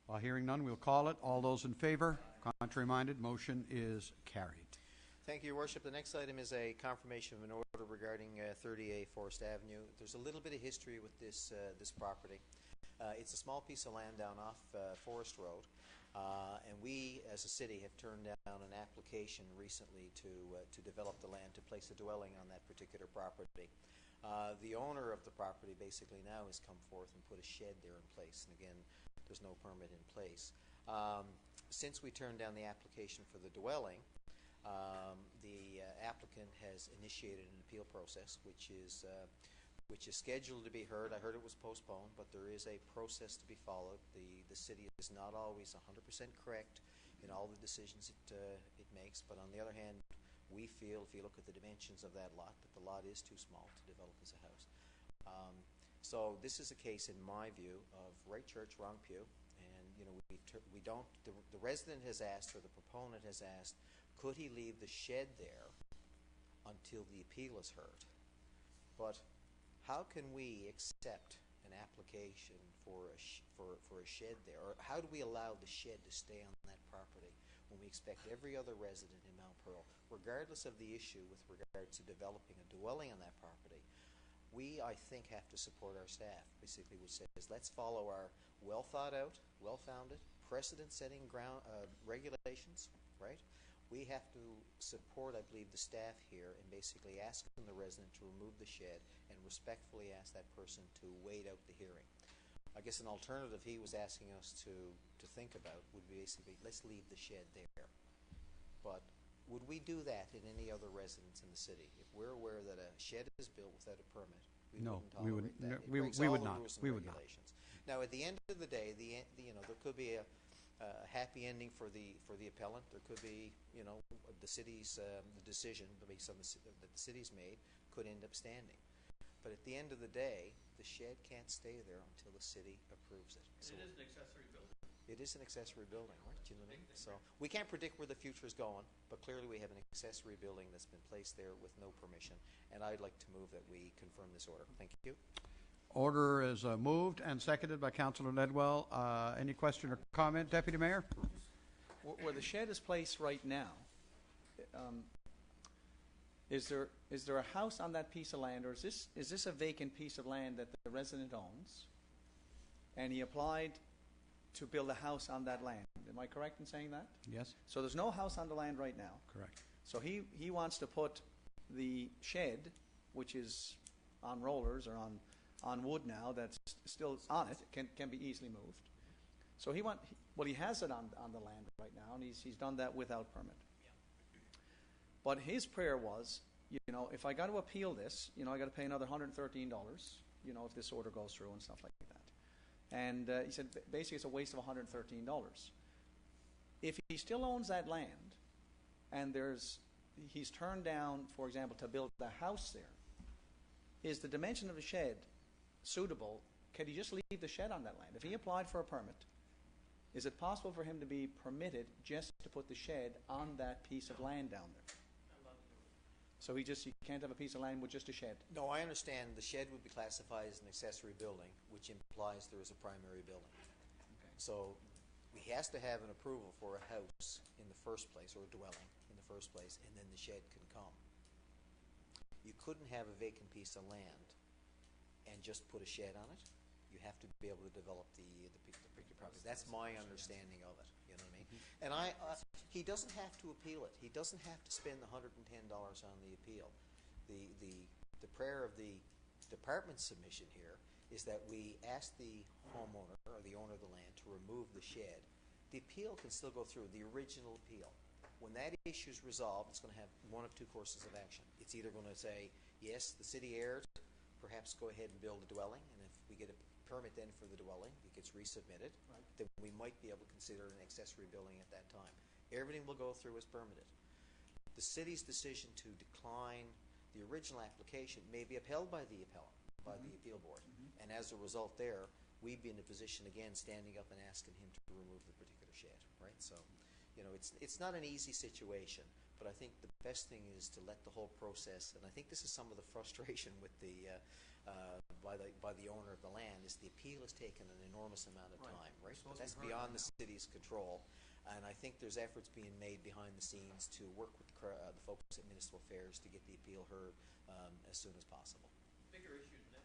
While hearing none, we'll call it. All those in favor? Contrary-minded? Motion is carried. Thank you, Your Worship. The next item is a confirmation of an order regarding 30A Forest Avenue. There's a little bit of history with this property. It's a small piece of land down off Forest Road. And we, as a city, have turned down an application recently to develop the land to place a dwelling on that particular property. The owner of the property basically now has come forth and put a shed there in place, and again, there's no permit in place. Since we turned down the application for the dwelling, the applicant has initiated an appeal process, which is scheduled to be heard. I heard it was postponed, but there is a process to be followed. The city is not always 100% correct in all the decisions it makes, but on the other hand, we feel, if you look at the dimensions of that lot, that the lot is too small to develop as a house. So this is a case, in my view, of right church, wrong pew. And we don't. The resident has asked, or the proponent has asked, could he leave the shed there until the appeal is heard? But how can we accept an application for a shed there, or how do we allow the shed to stay on that property when we expect every other resident in Mount Pearl, regardless of the issue with regard to developing a dwelling on that property? We, I think, have to support our staff, basically, which says let's follow our well-thought-out, well-founded, precedent-setting regulations, right? We have to support, I believe, the staff here in basically asking the resident to remove the shed and respectfully ask that person to wait out the hearing. I guess an alternative he was asking us to think about would be basically, let's leave the shed there. But would we do that in any other residence in the city? If we're aware that a shed is built without a permit, No, wouldn't we tolerate would- that. we- It breaks we all would the not. rules and We would not. regulations. Now, at the end of the day, there could be a happy ending for the appellant. There could be, the city's the decision based on that the city's made could end up standing. But at the end of the day, the shed can't stay there until the city approves it. So It is an accessory building. it is an accessory building, right? Do you know what I mean? So we can't predict where the future is going, but clearly we have an accessory building that's been placed there with no permission, and I'd like to move that we confirm this order. Thank you. Order is moved and seconded by Councillor Ledwell. Any question or comment, Deputy Mayor? Where the shed is placed right now, is there a house on that piece of land, or is this a vacant piece of land that the resident owns, and he applied to build a house on that land? Am I correct in saying that? Yes, So there's no house on the land right now. correct. So he wants to put the shed, which is on rollers or on wood now, that's still on it, can be easily moved. So he has it on the land right now, and he's done that without permit. But his prayer was, if I got to appeal this, I got to pay another $113, if this order goes through and stuff like that. And he said basically it's a waste of $113. If he still owns that land, and he's turned down, for example, to build a house there, is the dimension of the shed suitable? Can he just leave the shed on that land? If he applied for a permit, is it possible for him to be permitted just to put the shed on that piece of land down there? So he can't have a piece of land with just a shed? No, I understand the shed would be classified as an accessory building, which implies there is a primary building. Okay. So he has to have an approval for a house in the first place, or a dwelling in the first place, and then the shed can come. You couldn't have a vacant piece of land and just put a shed on it. You have to be able to develop the property. That's my understanding of it. You know what I mean? And he doesn't have to appeal it. He doesn't have to spend the $110 on the appeal. The prayer of the department's submission here is that we ask the homeowner or the owner of the land to remove the shed. The appeal can still go through, the original appeal. When that issue is resolved, it's going to have one of two courses of action. It's either going to say, yes, the city erred, perhaps go ahead and build a dwelling, and if we get a permit then for the dwelling, it gets resubmitted, Right. then we might be able to consider an accessory building at that time. Everything will go through as permitted. The city's decision to decline the original application may be upheld by the appellant, by the appeal board, and as a result there, we'd be in a position again standing up and asking him to remove the particular shed, right? So, it's not an easy situation, but I think the best thing is to let the whole process, and I think this is some of the frustration with by the owner of the land, is the appeal has taken an enormous amount of time, right? But that's beyond the city's control, and I think there's efforts being made behind the scenes to work with the folks at Municipal Affairs to get the appeal heard as soon as possible. Bigger issue than that.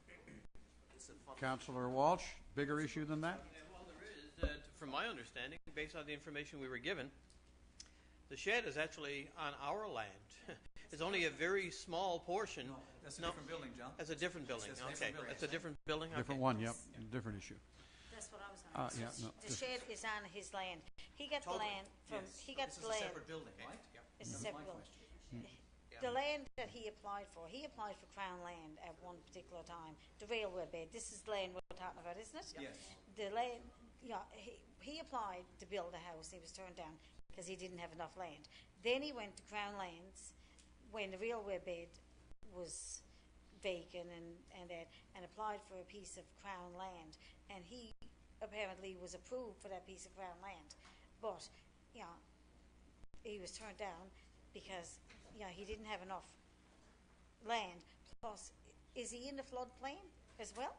It's a fun Councillor Walsh, bigger issue than that? Yeah, well, there is. To from my understanding, based on the information we were given, the shed is actually on our land. It's only a very small portion. No, that's a No. different building, John. That's a different building. That's a Okay, different building. that's a different building. Different Okay. one, yep, different issue. That's what I was on. Yeah, no, The this- shed is on his land. He got the Totally. land from, Yes. he got This the is a land. separate building, right? It's a That's separate my building. question. The land that he applied for Crown land at one particular time, the railway bed. This is the land we're talking about, isn't it? Yes. The land, yeah, he applied to build a house. He was turned down because he didn't have enough land. Then he went to Crown Lands when the railway bed was vacant and applied for a piece of Crown land. And he apparently was approved for that piece of Crown land. But, he was turned down because, he didn't have enough land. Plus, is he in the floodplain as well?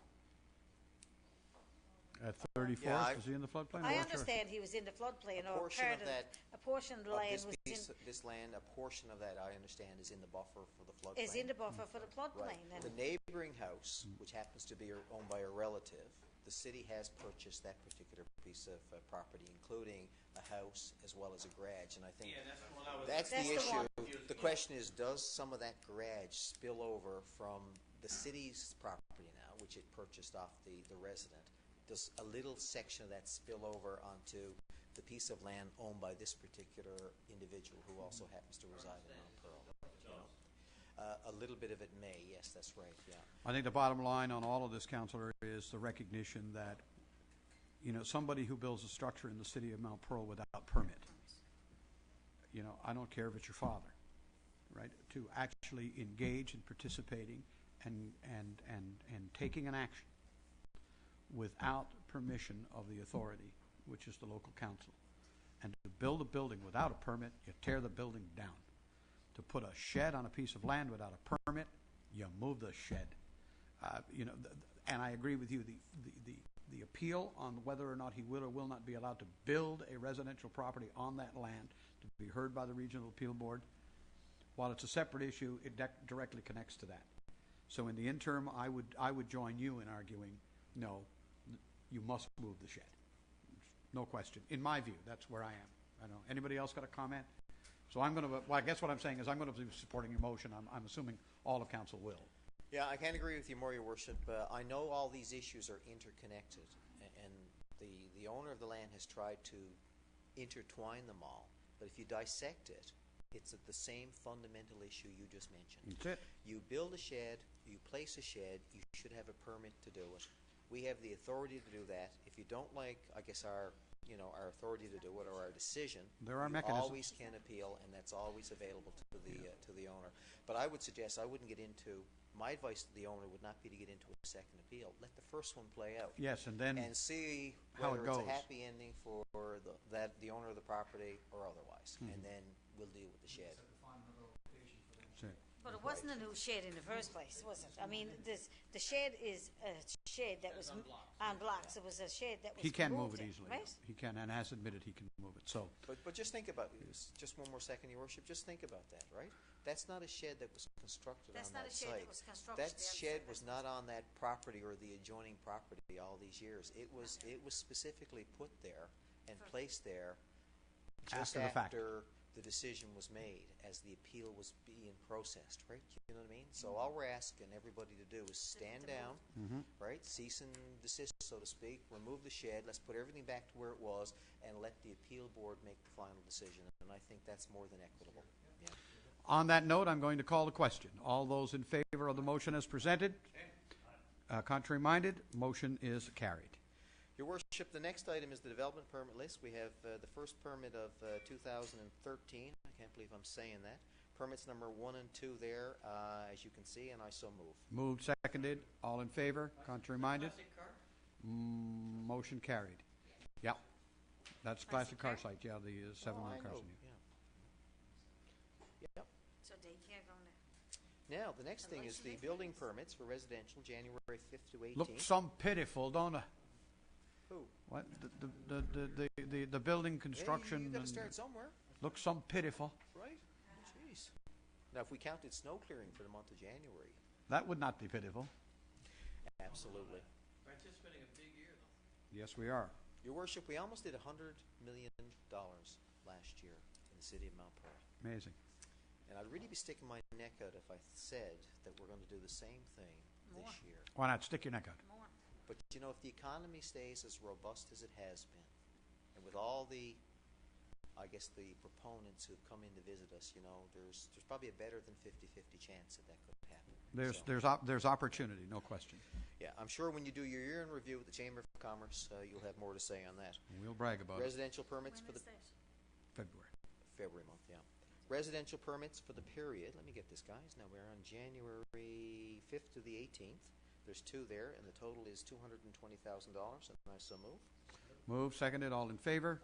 At 34th, Yeah, is he in the floodplain? I I'm not sure. understand he was in the floodplain, A or portion part of that- a portion of the Of land this was piece, in, this land, a portion of that, I understand, is in the buffer for the floodplain. is in the buffer for the Right. floodplain. The And neighboring house, which happens to be owned by a relative, the city has purchased that particular piece of property, including a house as well as a garage. And I think that's the That's the issue. one. The question is, does some of that garage spill over from the city's property now, which it purchased off the resident? Does a little section of that spill over onto the piece of land owned by this particular individual who also happens to reside in Mount Pearl? You know? A little bit of it may, yes, that's right, yeah. I think the bottom line on all of this, Councillor, is the recognition that, somebody who builds a structure in the city of Mount Pearl without permit, I don't care if it's your father, right, to actually engage in participating and taking an action without permission of the authority, which is the local council. And to build a building without a permit, you tear the building down. To put a shed on a piece of land without a permit, you move the shed. And I agree with you, the appeal on whether or not he will or will not be allowed to build a residential property on that land to be heard by the Regional Appeal Board, while it's a separate issue, it directly connects to that. So in the interim, I would join you in arguing, no, you must move the shed. No question. In my view, that's where I am. I don't know. Anybody else got a comment? So I'm going to, I guess what I'm saying is I'm going to be supporting your motion. I'm assuming all of council will. Yeah, I can't agree with you more, Your Worship. I know all these issues are interconnected, and the owner of the land has tried to intertwine them all. But if you dissect it, it's the same fundamental issue you just mentioned. That's it. You build a shed, you place a shed, you should have a permit to do it. We have the authority to do that. If you don't like, I guess, our authority to do it or our decision, There are you mechanisms. always can appeal, and that's always available to the owner. But I would suggest I wouldn't get into. My advice to the owner would not be to get into a second appeal. Let the first one play out. Yes, and then And see how it whether it's goes. a happy ending for the owner of the property or otherwise, and then we'll deal with the shed. That's it. But it wasn't a new shed in the first place, was it? I mean, the shed is a shed that was on blocks. It was a shed that was He can moved move it in, easily. right? He can, and has admitted he can move it. So But just think about this. Just one more second, Your Worship. Just think about that, right? That's not a shed that was constructed That's on not that a shed site. that was constructed. That shed was not on that property or the adjoining property all these years. It was specifically put there and placed there just After the fact. after the decision was made, as the appeal was being processed, right? You know what I mean? So all we're asking everybody to do is stand down, right? Cease and desist, so to speak. Remove the shed. Let's put everything back to where it was, and let the appeal board make the final decision. And I think that's more than equitable. Yeah. on that note, I'm going to call the question. All those in favor of the motion as presented? Contrary minded? Motion is carried. Your Worship, the next item is the development permit list. We have the first permit of 2013. I can't believe I'm saying that. Permits number 1 and 2 there, as you can see, and I so move. Moved, seconded. All in favor? Contrary minded? Motion carried. Yeah. That's classic car site. Yeah, the 7-wheel car know, site. yeah. Yep. So daycare going there. Now, the next thing is the building permits for residential, January 5th to 18th. Look some pitiful, don't it? Who? What? The building Hey, construction you got to and start somewhere, looks some pitiful. right? Jeez. Now, if we counted snow clearing for the month of January, That would not be pitiful. absolutely. We're anticipating a big year, though. Yes, we are. Your Worship, we almost did $100 million last year in the city of Mount Pearl. Amazing. And I'd really be sticking my neck out if I said that we're going to do the same thing this year. Why not? Stick your neck out. But, you know, if the economy stays as robust as it has been, and with all the, I guess, the proponents who've come in to visit us, you know, there's probably a better than 50-50 chance that could happen. There's opportunity, no question. Yeah, I'm sure when you do your year in review with the Chamber of Commerce, you'll have more to say on that. We'll brag about it. Residential permits for the February month, yeah. Residential permits for the period. Let me get this, guys. Now we're on January 5th to the 18th. There's 2 there, and the total is $220,000. And I so move. Move, seconded, all in favor?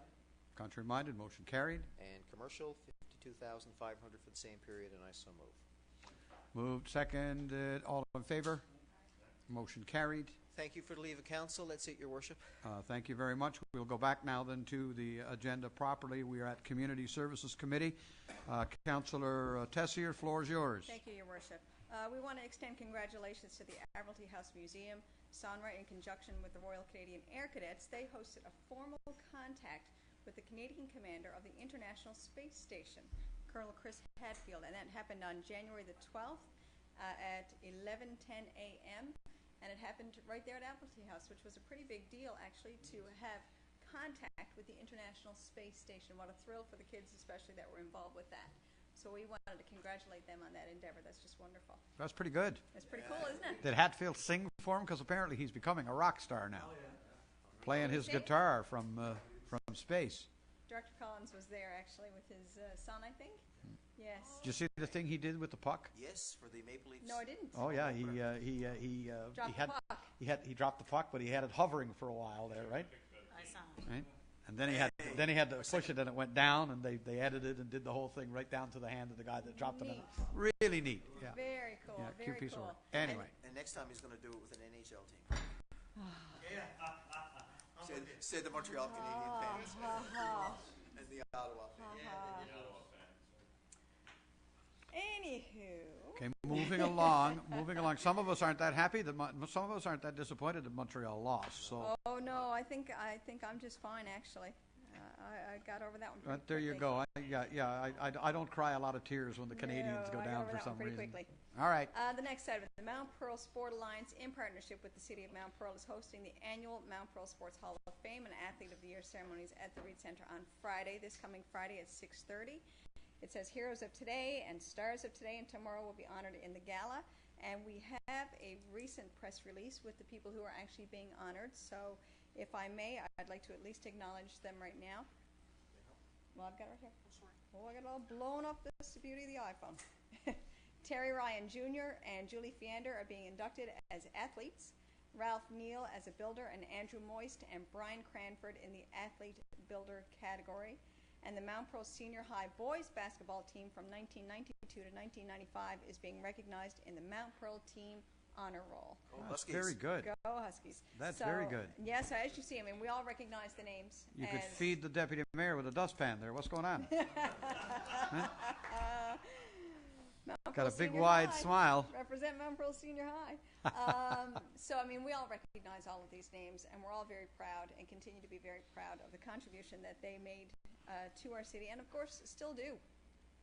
Contrary minded, motion carried. And commercial, $52,500 for the same period, and I so move. Moved, seconded, all in favor? Motion carried. Thank you for the leave of council. That's it, Your Worship. Thank you very much. We'll go back now then to the agenda properly. We are at Community Services Committee. Councillor Tessier, floor is yours. Thank you, Your Worship. We want to extend congratulations to the Admiralty House Museum. Sonra, in conjunction with the Royal Canadian Air Cadets, they hosted a formal contact with the Canadian commander of the International Space Station, Colonel Chris Hadfield, and that happened on January the 12th at 11:10 a.m., and it happened right there at Admiralty House, which was a pretty big deal, actually, to have contact with the International Space Station. What a thrill for the kids, especially, that were involved with that. So we wanted to congratulate them on that endeavor. That's just wonderful. That's pretty good. That's pretty cool, isn't it? Did Hatfield sing for him? Because apparently he's becoming a rock star now. Playing his guitar from space. Director Collins was there, actually, with his son, I think. Yes. Did you see the thing he did with the puck? Yes, for the Maple Leafs. No, I didn't. Oh yeah, he Dropped the puck. he dropped the puck, but he had it hovering for a while there, right? I saw. Right. And then he had to push it, and it went down, and they edited and did the whole thing right down to the hand of the guy that dropped it. Really neat. Yeah. Very cool. Yeah, very cute piece cool. of work. Anyway. And next time he's going to do it with an NHL team. Said the Montreal Canadian fans. And the Ottawa fans. Anywho. Okay, moving along. Some of us aren't that happy. Some of us aren't that disappointed that Montreal lost. So. Oh no, I think I'm just fine, actually. I got over that one pretty There you quickly. go. I don't cry a lot of tears when the Canadians go I got down over for that some one pretty reason. quickly. All right. The next item, the Mount Pearl Sport Alliance, in partnership with the City of Mount Pearl, is hosting the annual Mount Pearl Sports Hall of Fame and Athlete of the Year ceremonies at the Reed Center on Friday, this coming Friday at 6:30. It says Heroes of Today and Stars of Today and tomorrow will be honored in the gala. And we have a recent press release with the people who are actually being honored. So if I may, I'd like to at least acknowledge them right now. Well, I've got it right here. Oh, I got it all blown up. This is the beauty of the iPhone. Terry Ryan Jr. and Julie Fiander are being inducted as athletes. Ralph Neal as a builder, and Andrew Moist and Brian Cranford in the athlete builder category. And the Mount Pearl Senior High boys basketball team from 1992 to 1995 is being recognized in the Mount Pearl Team Honor Roll. That's very good. Go Huskies. That's very good. Yes, as you see, I mean, we all recognize the names. You could feed the deputy mayor with a dustpan there. What's going on? Got a big wide smile. Represent Mount Pearl Senior High. So, I mean, we all recognize all of these names, and we're all very proud and continue to be very proud of the contribution that they made to our city, and of course, still do.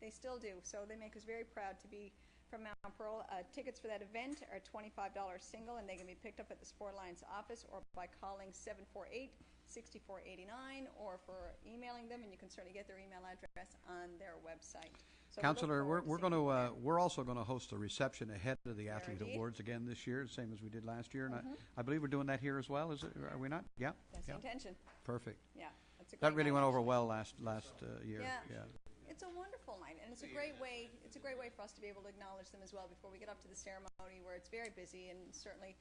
They still do. So they make us very proud to be from Mount Pearl. Tickets for that event are $25 single, and they can be picked up at the Sport Alliance office or by calling 748-6489 or for emailing them, and you can certainly get their email address on their website. So Councillor, we're also going to host a reception ahead of the Athlete indeed. Awards again this year, same as we did last year. And I believe we're doing that here as well. Is it? Are we not? Yeah. That's the intention. Perfect. Yeah. That's a That great really night, went over actually. well last year. Yeah. It's a wonderful night, and it's a great way. It's a great way for us to be able to acknowledge them as well before we get up to the ceremony, where it's very busy and certainly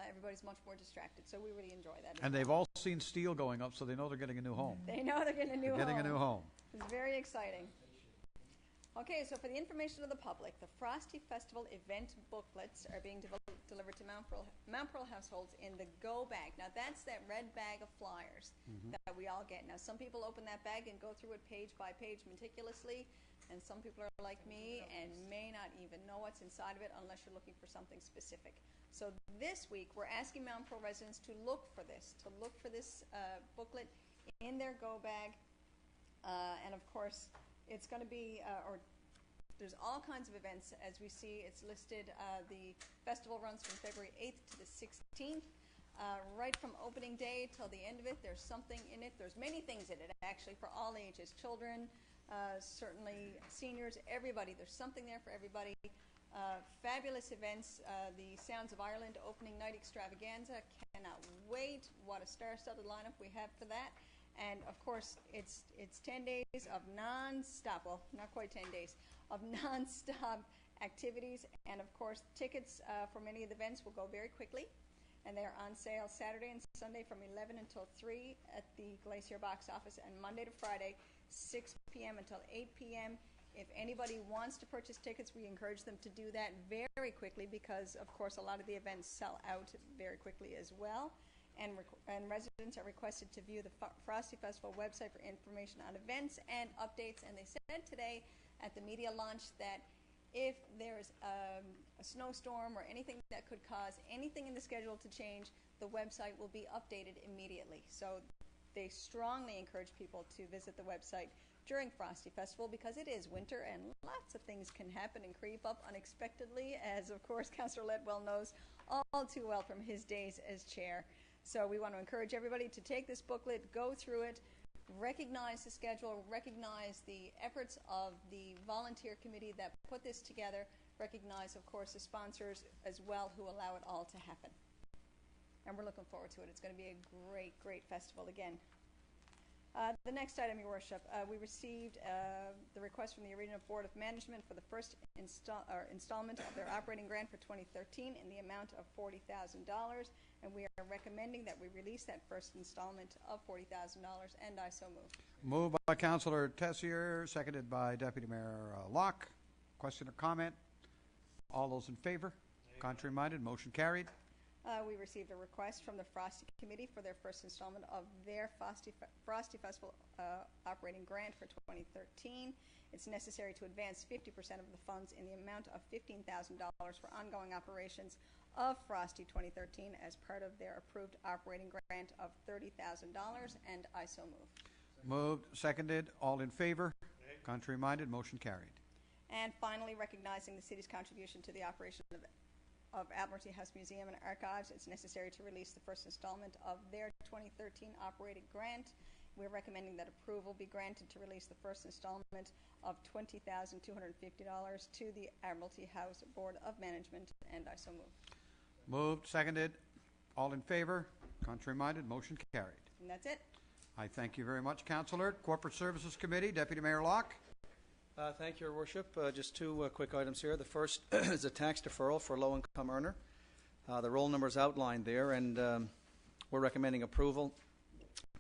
everybody's much more distracted. So we really enjoy that. And they've all seen steel going up, so they know they're getting a new home. They know they're getting a new home. Getting a new home. It's very exciting. Okay, so for the information of the public, the Frosty Festival event booklets are being delivered to Mount Pearl households in the Go bag. Now, that's that red bag of flyers that we all get. Now, some people open that bag and go through it page by page meticulously. and some people are like me and may not even know what's inside of it unless you're looking for something specific. So this week, we're asking Mountain Pro residents to look for this booklet in their go bag. And of course, it's going to be, there's all kinds of events. As we see, it's listed, the festival runs from February 8th to the 16th. Right from opening day till the end of it, there's something in it. There's many things in it, actually, for all ages. Children, certainly seniors, everybody. There's something there for everybody. Fabulous events. The Sounds of Ireland opening night extravaganza. Cannot wait. What a star-studded lineup we have for that. And, of course, it's 10 days of non-stop, well, not quite 10 days, of non-stop activities. And, of course, tickets for many of the events will go very quickly. And they're on sale Saturday and Sunday from 11 until 3 at the Glacier box office, and Monday to Friday, 6 p.m. until 8 p.m. If anybody wants to purchase tickets, we encourage them to do that very quickly because, of course, a lot of the events sell out very quickly as well. And residents are requested to view the Frosty Festival website for information on events and updates. And they said today at the media launch that if there's a snowstorm or anything that could cause anything in the schedule to change, the website will be updated immediately. So they strongly encourage people to visit the website during Frosty Festival because it is winter and lots of things can happen and creep up unexpectedly, as of course Councillor Ledwell knows all too well from his days as chair. So we want to encourage everybody to take this booklet, go through it, recognize the schedule, recognize the efforts of the volunteer committee that put this together, recognize, of course, the sponsors as well who allow it all to happen. And we're looking forward to it. It's going to be a great, great festival again. The next item, Your Worship, we received the request from the Arena Board of Management for the first installment of their operating grant for 2013 in the amount of $40,000, and we are recommending that we release that first installment of $40,000, and I so move. Moved by Councillor Tessier, seconded by Deputy Mayor Locke. Question or comment? All those in favor? Contrary-minded, motion carried. We received a request from the Frosty Committee for their first installment of their Frosty Festival operating grant for 2013. It's necessary to advance 50% of the funds in the amount of $15,000 for ongoing operations of Frosty 2013 as part of their approved operating grant of $30,000, and I so move. Moved, seconded, all in favor? Contrary-minded, motion carried. And finally, recognizing the city's contribution to the operation of Admiralty House Museum and Archives, it's necessary to release the first installment of their 2013 operating grant. We're recommending that approval be granted to release the first installment of $20,250 to the Admiralty House Board of Management, and I so move. Moved, seconded, all in favor? Contrary-minded, motion carried. And that's it. I thank you very much, Councillor. Corporate Services Committee, Deputy Mayor Locke. Thank you, Your Worship. Just two quick items here. The first is a tax deferral for a low-income earner. The roll number is outlined there, and we're recommending approval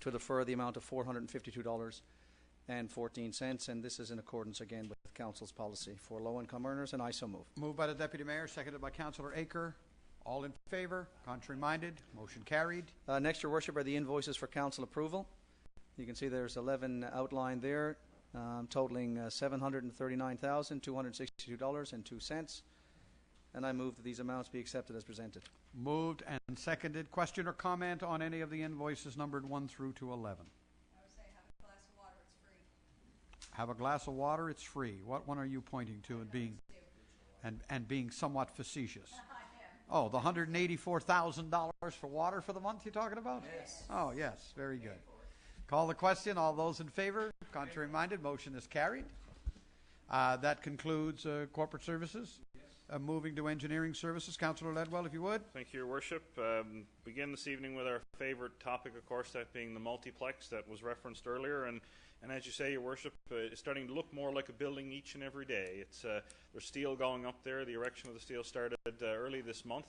to defer the amount of $452.14, and this is in accordance, again, with Council's policy for low-income earners, and I so move. Moved by the Deputy Mayor, seconded by Councillor Aker. All in favor? Contrary-minded, motion carried. Next, Your Worship, are the invoices for Council approval. You can see there's 11 outlined there. Totaling $739,262.02, and I move that these amounts be accepted as presented. Moved and seconded. Question or comment on any of the invoices numbered 1 through to 11? I would say have a glass of water, it's free. Have a glass of water, it's free. What one are you pointing to and being somewhat facetious? Oh, the $184,000 for water for the month you're talking about? Yes. Oh, yes, very good. Call the question. All those in favor? Contrary-minded, motion is carried. That concludes corporate services. Moving to engineering services. Councillor Ledwell, if you would. Thank you, Your Worship. Begin this evening with our favourite topic, of course, that being the multiplex that was referenced earlier. And as you say, Your Worship, it's starting to look more like a building each and every day. There's steel going up there. The erection of the steel started early this month.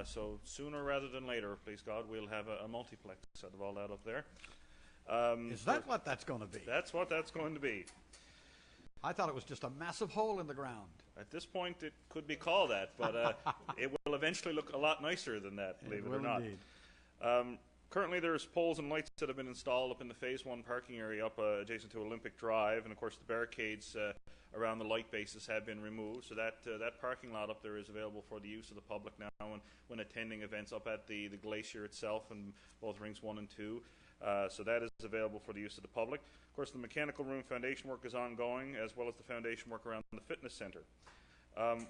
So sooner rather than later, please God, we'll have a multiplex out of all that up there. Is that what that's going to be? That's what that's going to be. I thought it was just a massive hole in the ground. At this point, it could be called that, but it will eventually look a lot nicer than that, believe it or not. Indeed. Currently, there's poles and lights that have been installed up in the Phase 1 parking area up adjacent to Olympic Drive, and of course the barricades around the light bases have been removed. So that parking lot up there is available for the use of the public now when attending events up at the glacier itself and both rings 1 and 2. So that is available for the use of the public. Of course, the mechanical room foundation work is ongoing, as well as the foundation work around the fitness center.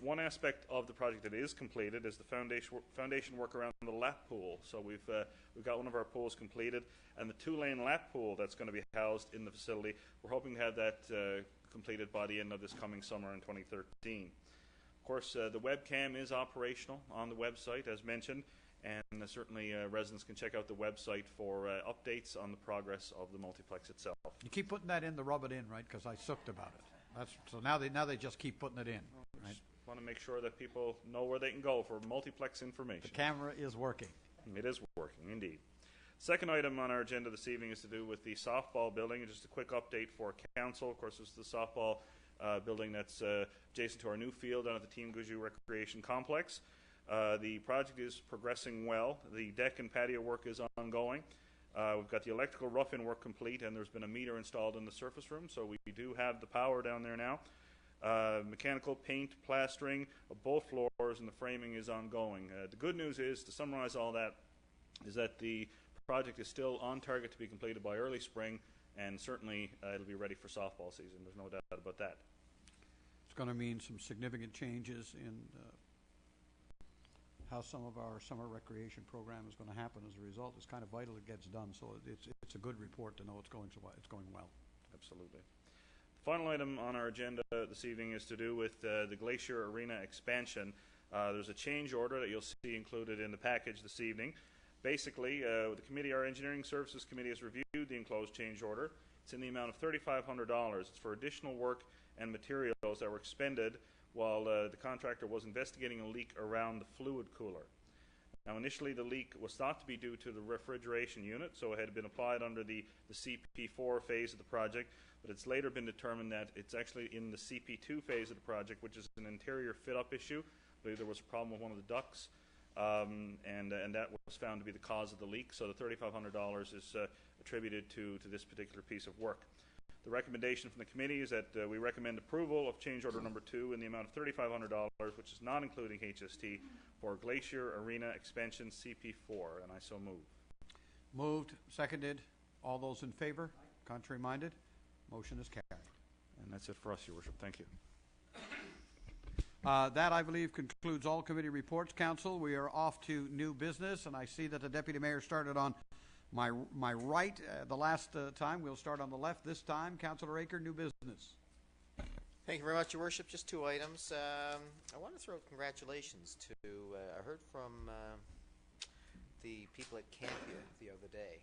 One aspect of the project that is completed is the foundation work around the lap pool. So we've got one of our pools completed, and the 2-lane lap pool that's going to be housed in the facility, we're hoping to have that completed by the end of this coming summer in 2013. Of course, the webcam is operational on the website, as mentioned, and certainly residents can check out the website for updates on the progress of the multiplex itself. You keep putting that in, the rub it in, right? Because I sucked about it. So now they just keep putting it in. Right? Want to make sure that people know where they can go for multiplex information. The camera is working. It is working, indeed. Second item on our agenda this evening is to do with the softball building. And just a quick update for council. Of course, it's the softball building that's adjacent to our new field down at the Team Guju Recreation Complex. The project is progressing well. The deck and patio work is ongoing. We've got the electrical rough-in work complete, and there's been a meter installed in the surface room, so we do have the power down there now. Mechanical paint, plastering of both floors, and the framing is ongoing. The good news is, to summarize all that, is that the project is still on target to be completed by early spring, and certainly it'll be ready for softball season. There's no doubt about that. It's going to mean some significant changes in how some of our summer recreation program is going to happen as a result. It's kind of vital it gets done, so it's a good report to know it's going well. Absolutely. The final item on our agenda this evening is to do with the Glacier Arena expansion. There's a change order that you'll see included in the package this evening. Basically, our Engineering Services Committee has reviewed the enclosed change order. It's in the amount of $3,500. It's for additional work and materials that were expended while the contractor was investigating a leak around the fluid cooler. Now, initially, the leak was thought to be due to the refrigeration unit, so it had been applied under the CP4 phase of the project, but it's later been determined that it's actually in the CP2 phase of the project, which is an interior fit-up issue. I believe there was a problem with one of the ducts, and that was found to be the cause of the leak, so the $3,500 is attributed to this particular piece of work. The recommendation from the committee is that we recommend approval of change order number 2 in the amount of $3,500, which is not including HST, for Glacier Arena Expansion CP4, and I so move. Moved, seconded. All those in favor? Contrary minded? Motion is carried. And that's it for us, Your Worship. Thank you. That, I believe, concludes all committee reports. Council, we are off to new business, and I see that the Deputy Mayor started on my right the last time. We'll start on the left this time. Councillor Aker, new business. Thank you very much, Your Worship. Just 2 items. I want to throw congratulations to, I heard from the people at Campia the other day.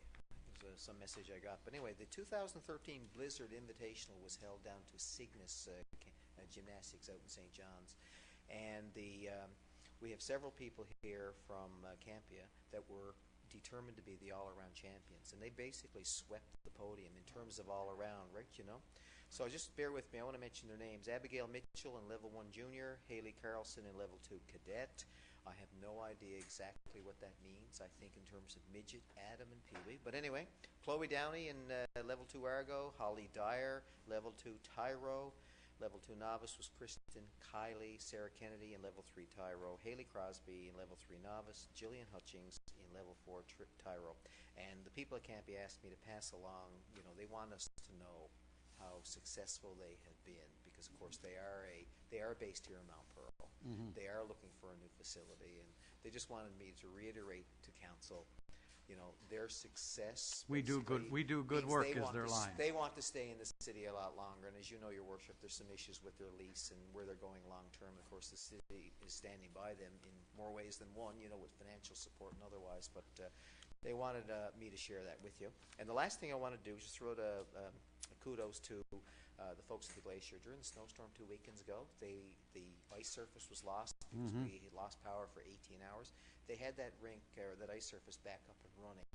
There's some message I got. But anyway, the 2013 Blizzard Invitational was held down to Cygnus Gymnastics out in St. John's. And we have several people here from Campia that were determined to be the all-around champions, and they basically swept the podium in terms of all-around, right, you know? So just bear with me. I want to mention their names. Abigail Mitchell in Level 1 Junior, Haley Carlson in Level 2 Cadet. I have no idea exactly what that means, I think, in terms of midget, Adam, and Pee-wee. But anyway, Chloe Downey in Level 2 Argo, Holly Dyer, Level 2 Tyro. Level 2 Novice was Kristen Kiley, Sarah Kennedy in Level 3 Tyro, Haley Crosby in Level 3 Novice, Jillian Hutchings in Level 4 Tyro. And the people at Campia asked me to pass along, you know, they want us to know how successful they have been, because of course they are based here in Mount Pearl. Mm-hmm. They are looking for a new facility, and they just wanted me to reiterate to council, you know, their success. We do good work is their line. They want to stay in the city a lot longer, and as you know, Your Worship, there's some issues with their lease and where they're going long term. Of course, the city is standing by them in more ways than one, you know, with financial support and otherwise, but they wanted me to share that with you. And the last thing I want to do is just throw a kudos to the folks at the Glacier. During the snowstorm 2 weekends ago, the ice surface was lost because we lost power for 18 hours. They had that rink, or that ice surface, back up and running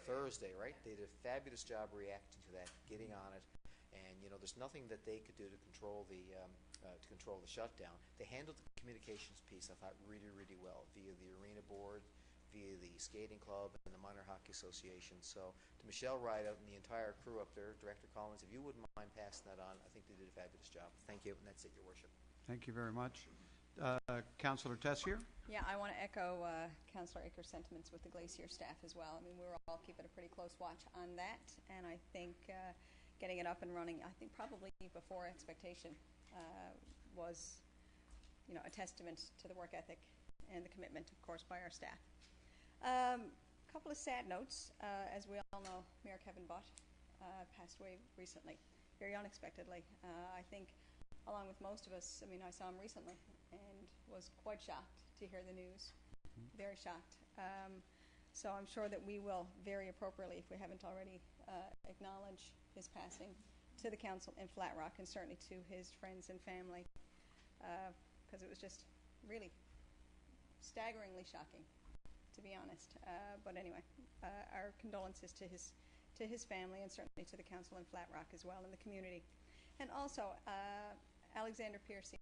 Thursday, right? They did a fabulous job reacting to that, getting on it, and you know, there's nothing that they could do to control the shutdown. They handled the communications piece, I thought, really, really well, via the arena board, via the Skating Club and the Minor Hockey Association. So to Michelle Rideout and the entire crew up there, Director Collins, if you wouldn't mind passing that on, I think they did a fabulous job. Thank you, and that's it, Your Worship. Thank you very much. Councillor Tessier? Yeah, I want to echo Councillor Aker's sentiments with the Glacier staff as well. I mean, we were all keeping a pretty close watch on that, and I think getting it up and running, I think probably before expectation, was, a testament to the work ethic and the commitment, of course, by our staff. Couple of sad notes. As we all know, Mayor Kevin Butt passed away recently, very unexpectedly. I think, along with most of us, I saw him recently and was quite shocked to hear the news, very shocked. So I'm sure that we will very appropriately, if we haven't already, acknowledge his passing to the council in Flat Rock and certainly to his friends and family, because it was just really staggeringly shocking, to be honest. But anyway, our condolences to his family and certainly to the council in Flat Rock as well and the community. And also, Alexander Piercy,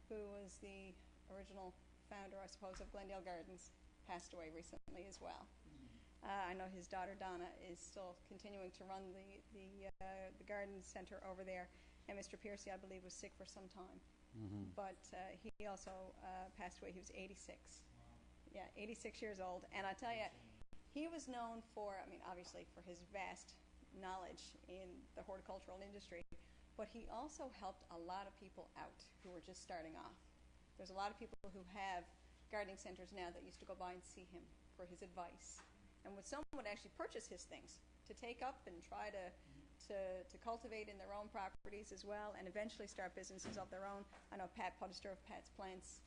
who was the original founder, I suppose, of Glendale Gardens, passed away recently as well. I know his daughter Donna is still continuing to run the garden center over there, and Mr. Piercy, I believe, was sick for some time. But he also passed away. He was 86. Yeah, 86 years old. And I tell you, he was known for, obviously for his vast knowledge in the horticultural industry, but he also helped a lot of people out who were just starting off. There's a lot of people who have gardening centers now that used to go by and see him for his advice. And someone would actually purchase his things to take up and try to cultivate in their own properties as well, and eventually start businesses of their own. I know Pat Podester of Pat's Plants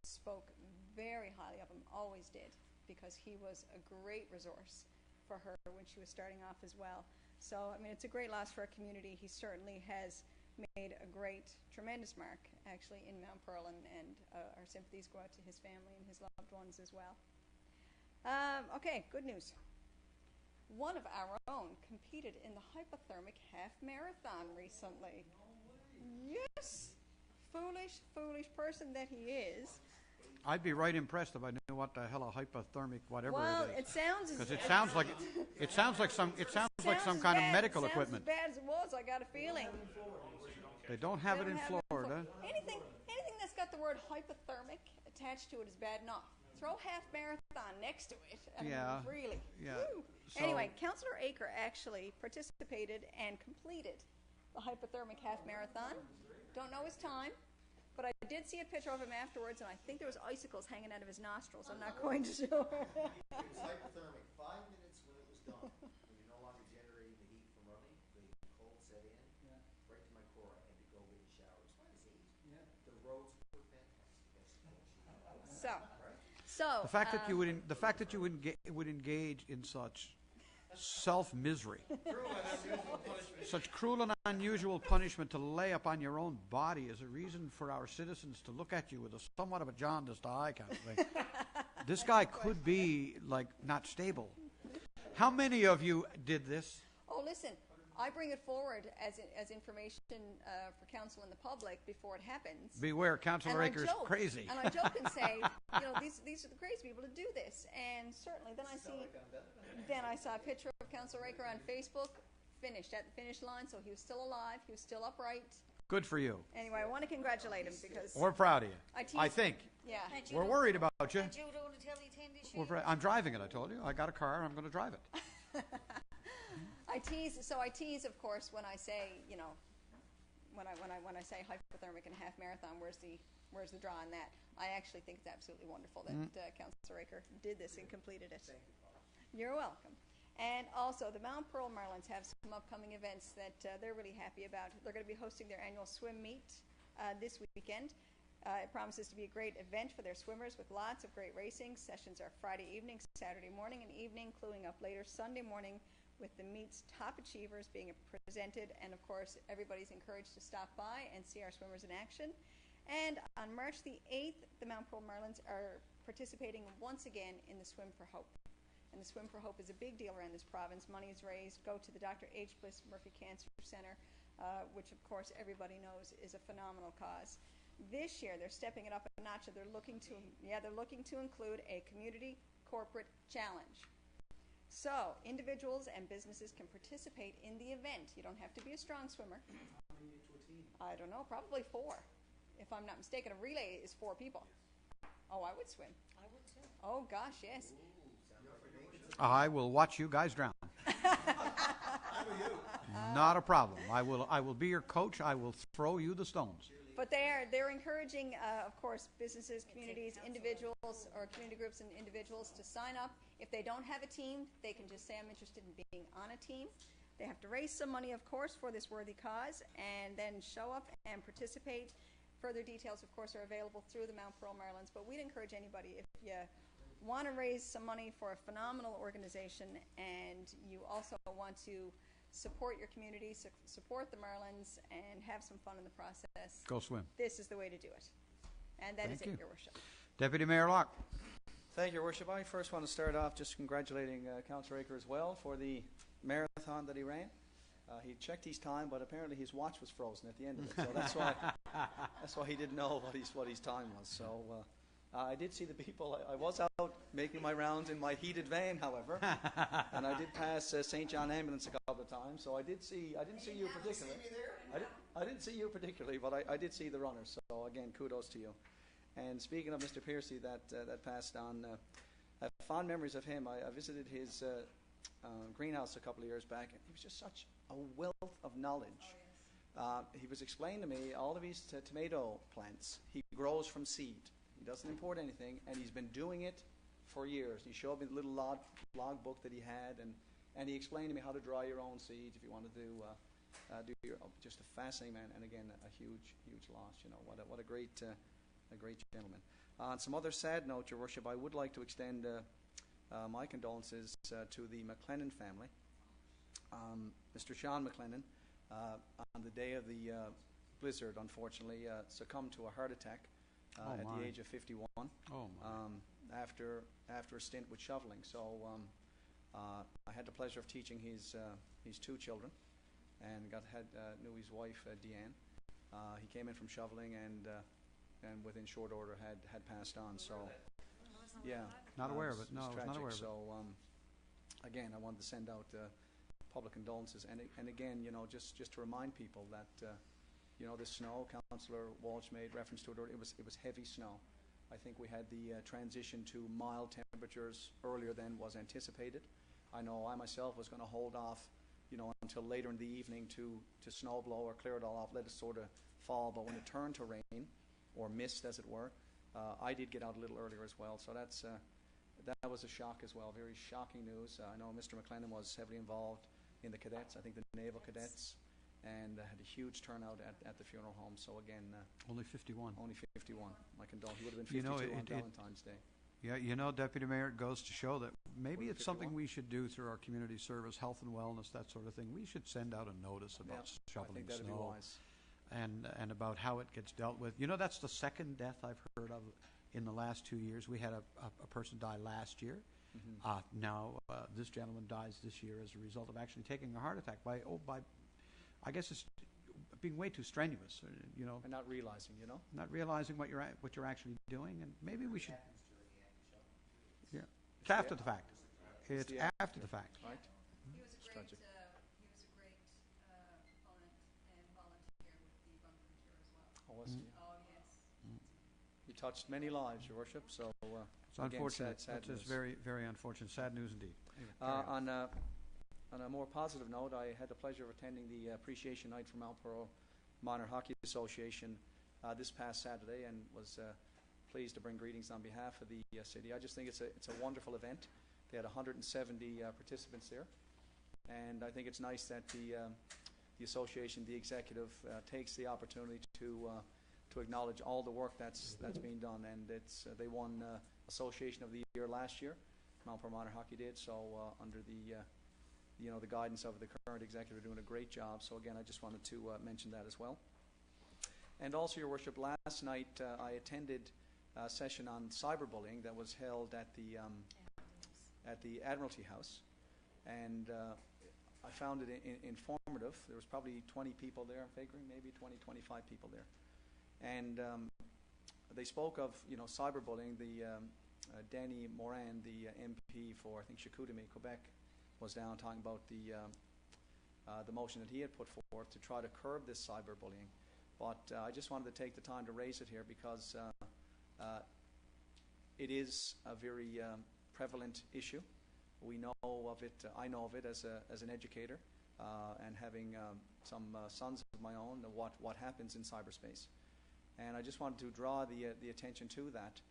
spoke very highly of him, always did, because he was a great resource for her when she was starting off as well. So, it's a great loss for our community. He certainly has made a great, tremendous mark, actually, in Mount Pearl, and our sympathies go out to his family and his loved ones as well. Okay, good news. One of our own competed in the hypothermic half marathon recently. Yes, foolish person that he is. I'd be right impressed if I knew what the hell a hypothermic whatever Well, it is. it sounds Because it sounds like some kind of medical equipment. Sounds as bad as it was. I got a feeling. They don't have it in Florida. Anything that's got the word hypothermic attached to it is bad enough. Throw half marathon next to it. Yeah. Really. Yeah. Woo. So- Anyway, Councillor Aker actually participated and completed the hypothermic half marathon. Don't know his time, but I did see a picture of him afterwards, and I think there was icicles hanging out of his nostrils. I'm not going to show her. It was hypothermic 5 minutes when it was done. When you're no longer generating the heat from running, the cold set in. Yeah. Right to my core, I had to go get a shower. It was quite as heat. Yeah. The roads were fantastic. So The fact that you would engage in such self-misery, such cruel and unusual punishment to lay upon your own body is a reason for our citizens to look at you with a somewhat of a jaundiced eye kind of thing. This guy could be, not stable. How many of you did this? Oh, listen, I bring it forward as information for council and the public before it happens. Beware, Councillor And I Aker's joke, crazy. And I joke and say, these are the crazy people to do this. And certainly, then I saw a picture of Councillor Aker on Facebook, finished at the finish line, so he was still alive, he was still upright. Good for you. Anyway, I want to congratulate him because We're proud of you. I think. yeah. We're worried about you. And Judo to tell you 10 this year. I'm driving it, I told you. I got a car, I'm going to drive it. I tease, of course, when I say, when I say hypothermic and half marathon, where's the draw on that? I actually think it's absolutely wonderful that Councillor Aker did this and completed it. Thank you, Paul. You're welcome. And also, the Mount Pearl Marlins have some upcoming events that they're really happy about. They're going to be hosting their annual swim meet this weekend. It promises to be a great event for their swimmers with lots of great racing. Sessions are Friday evening, Saturday morning, and evening, cluing up later Sunday morning with the meet's top achievers being presented. And, of course, everybody's encouraged to stop by and see our swimmers in action. And on March the 8th, the Mount Pearl Marlins are participating once again in the Swim for Hope. And the Swim for Hope is a big deal around this province. Money is raised, go to the Dr. H. Bliss Murphy Cancer Center, which, of course, everybody knows is a phenomenal cause. This year, they're stepping it up a notch. They're looking to include a community corporate challenge. So, individuals and businesses can participate in the event. You don't have to be a strong swimmer. How many to a team? I don't know, probably 4. If I'm not mistaken, a relay is 4 people. Oh, I would swim. I would too. Oh, gosh, yes. I will watch you guys drown. Not a problem. I will be your coach. I will throw you the stones. But they're encouraging, of course, businesses, communities, individuals, or community groups and individuals to sign up. If they don't have a team, they can just say, I'm interested in being on a team. They have to raise some money, of course, for this worthy cause, and then show up and participate. Further details, of course, are available through the Mount Pearl Marylands, but we'd encourage anybody, if you want to raise some money for a phenomenal organization and you also want to support your community, support the Marylands, and have some fun in the process, Go swim. this is the way to do it. And that is Thank it, you. Your Worship. Deputy Mayor Locke. Thank you, Your Worship. I first want to start off just congratulating Councillor Aker as well for the marathon that he ran. He checked his time, but apparently his watch was frozen at the end of it, so that's why he didn't know what his time was. So I did see the people. I was out making my rounds in my heated van, however, and I did pass St. John Ambulance a couple of times. So I didn't see you particularly. I didn't see you particularly, but I did see the runners. So again, kudos to you. And speaking of Mr. Piercy, that passed on, I have fond memories of him. I visited his greenhouse a couple of years back, and he was just such a wealth of knowledge. He was explaining to me all of his tomato plants he grows from seed. He doesn't import anything, and he's been doing it for years. He showed me the little log book that he had, and he explained to me how to dry your own seeds if you want to do your, just a fascinating man, and again a huge loss. You know, what a great gentleman. On some other sad note, Your Worship, I would like to extend my condolences to the McLennan family. Mr. Sean McLennan, on the day of the blizzard, unfortunately, succumbed to a heart attack at the age of 51 after a stint with shoveling. So I had the pleasure of teaching his 2 children, and knew his wife, Deanne. He came in from shoveling and within short order had passed on. So yeah, Not aware of it. was No, I was tragic. not aware of it. So again, I wanted to send out public condolences, and again, you know, just to remind people that you know, the snow, Councillor Walsh made reference to it. It was heavy snow. I think we had the transition to mild temperatures earlier than was anticipated. I know I myself was going to hold off, you know, until later in the evening to snow blow or clear it all off, let it sort of fall. But when it turned to rain, or mist as it were, I did get out a little earlier as well. So that was a shock as well, very shocking news. I know Mr. McLennan was heavily involved in the cadets, I think the Naval Cadets, and had a huge turnout at the funeral home. So again, Only 51. only 51. My condolences. He would have been You 52 know, on Valentine's Day. Yeah, you know, Deputy Mayor, it goes to show that maybe Or it's something 51. we should do through our community service, health and wellness, that sort of thing. We should send out a notice Yeah, about I shoveling think that'd be snow wise. and about how it gets dealt with. You know, that's the second death I've heard of in the last 2 years. We had a person die last year. Now this gentleman dies this year as a result of actually taking a heart attack by I guess it's being way too strenuous. You know, And not realizing, you know. not realizing what you're actually doing, and maybe we should. Yeah, it's after the fact. It's the after the fact. Right? He was a great, Tragic. proponent and volunteer with the Bunker Cure as well. Oh, was he? Oh, yes. He touched many lives, Your Worship. So It's again, unfortunate. sad It's just news. very, very unfortunate. Sad news indeed. Anyway, carry on. On a more positive note, I had the pleasure of attending the Appreciation Night for Mount Pearl Minor Hockey Association this past Saturday, and was pleased to bring greetings on behalf of the city. I just think it's a wonderful event. They had 170 participants there, and I think it's nice that the association, the executive, takes the opportunity to acknowledge all the work that's being done. And they won Association of the Year last year. Mount Pearl Minor Hockey did so under the the guidance of the current executive, doing a great job. So again, I just wanted to mention that as well. And also, Your Worship, last night I attended a session on cyberbullying that was held at the Admiralty House, and I found it informative. There was probably 20 people there, I'm figuring, maybe 20, 25 people there. And they spoke of cyberbullying, Danny Moran, the MP for, I think, Chicoutimi, Quebec, was down talking about the motion that he had put forth to try to curb this cyberbullying. But I just wanted to take the time to raise it here because it is a very prevalent issue. We know of it. I know of it as an educator, and having some sons of my own. What happens in cyberspace, and I just wanted to draw the attention to that.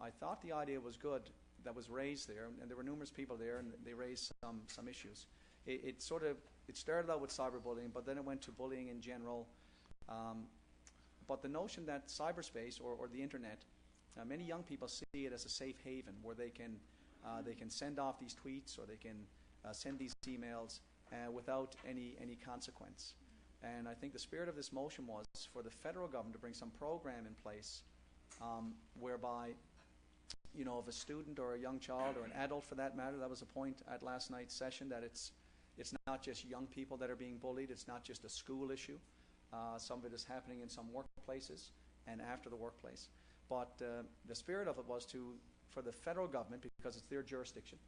I thought the idea was good that was raised there, and there were numerous people there, and they raised some issues. It started out with cyberbullying, but then it went to bullying in general. But the notion that cyberspace or the internet, many young people see it as a safe haven where they can send off these tweets or they can send these emails without any consequence. And I think the spirit of this motion was for the federal government to bring some program in place whereby, if a student or a young child or an adult for that matter, that was a point at last night's session, that it's not just young people that are being bullied, it's not just a school issue. Some of it is happening in some workplaces and after the workplace. But the spirit of it was for the federal government, because it's their jurisdiction,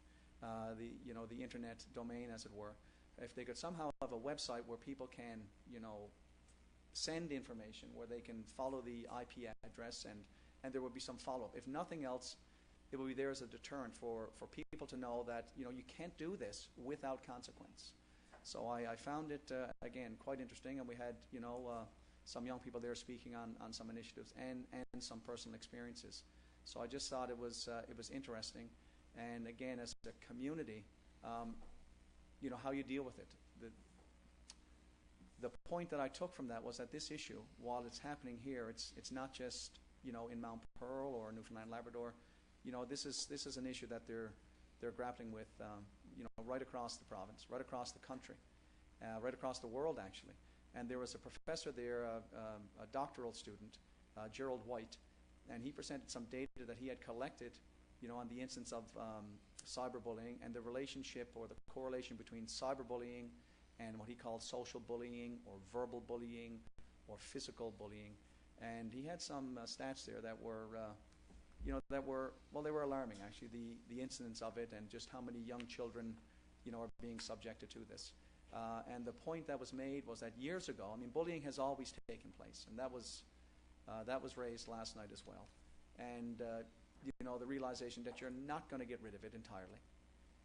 the internet domain, as it were, if they could somehow have a website where people can, send information, where they can follow the IP address and there would be some follow-up. If nothing else, it will be there as a deterrent for people to know that, you can't do this without consequence. So I found it, again, quite interesting, and we had, some young people there speaking on some initiatives and some personal experiences. So I just thought it was interesting, and again, as a community, how you deal with it. The point that I took from that was that this issue, while it's happening here, it's not just in Mount Pearl or Newfoundland, Labrador. This is an issue that they're grappling with, right across the province, right across the country, right across the world, actually. And there was a professor there, a doctoral student, Gerald White, and he presented some data that he had collected, on the instance of cyberbullying and the relationship or the correlation between cyberbullying and what he called social bullying or verbal bullying or physical bullying. And he had some stats there that were, they were alarming, actually, the incidence of it and just how many young children, are being subjected to this. And the point that was made was that years ago, bullying has always taken place, and that was raised last night as well. And the realization that you're not going to get rid of it entirely.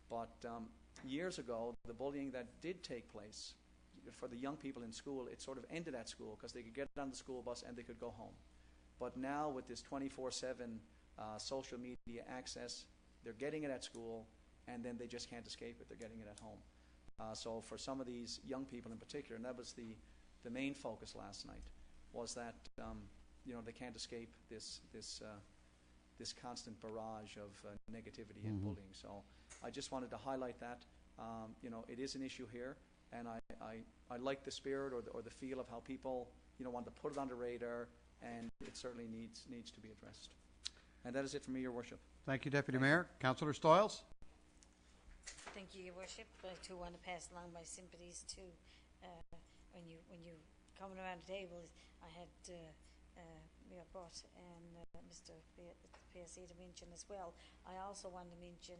But years ago, the bullying that did take place for the young people in school, it sort of ended at school because they could get on the school bus and they could go home. But now with this 24/7 social media access, they're getting it at school, and then they just can't escape it. They're getting it at home. So for some of these young people in particular, and that was the main focus last night, was that they can't escape this constant barrage of negativity and bullying. So I just wanted to highlight that. It is an issue here, and I like the spirit or the feel of how people want to put it on the radar, and it certainly needs to be addressed. And that is it for me, Your Worship. Thank you, Deputy Mayor. Councillor Stoyles? Thank you, Your Worship. I too want to pass along my sympathies to when you coming around the table. I had Mayor Butt and Mr. PSC to mention as well. I also want to mention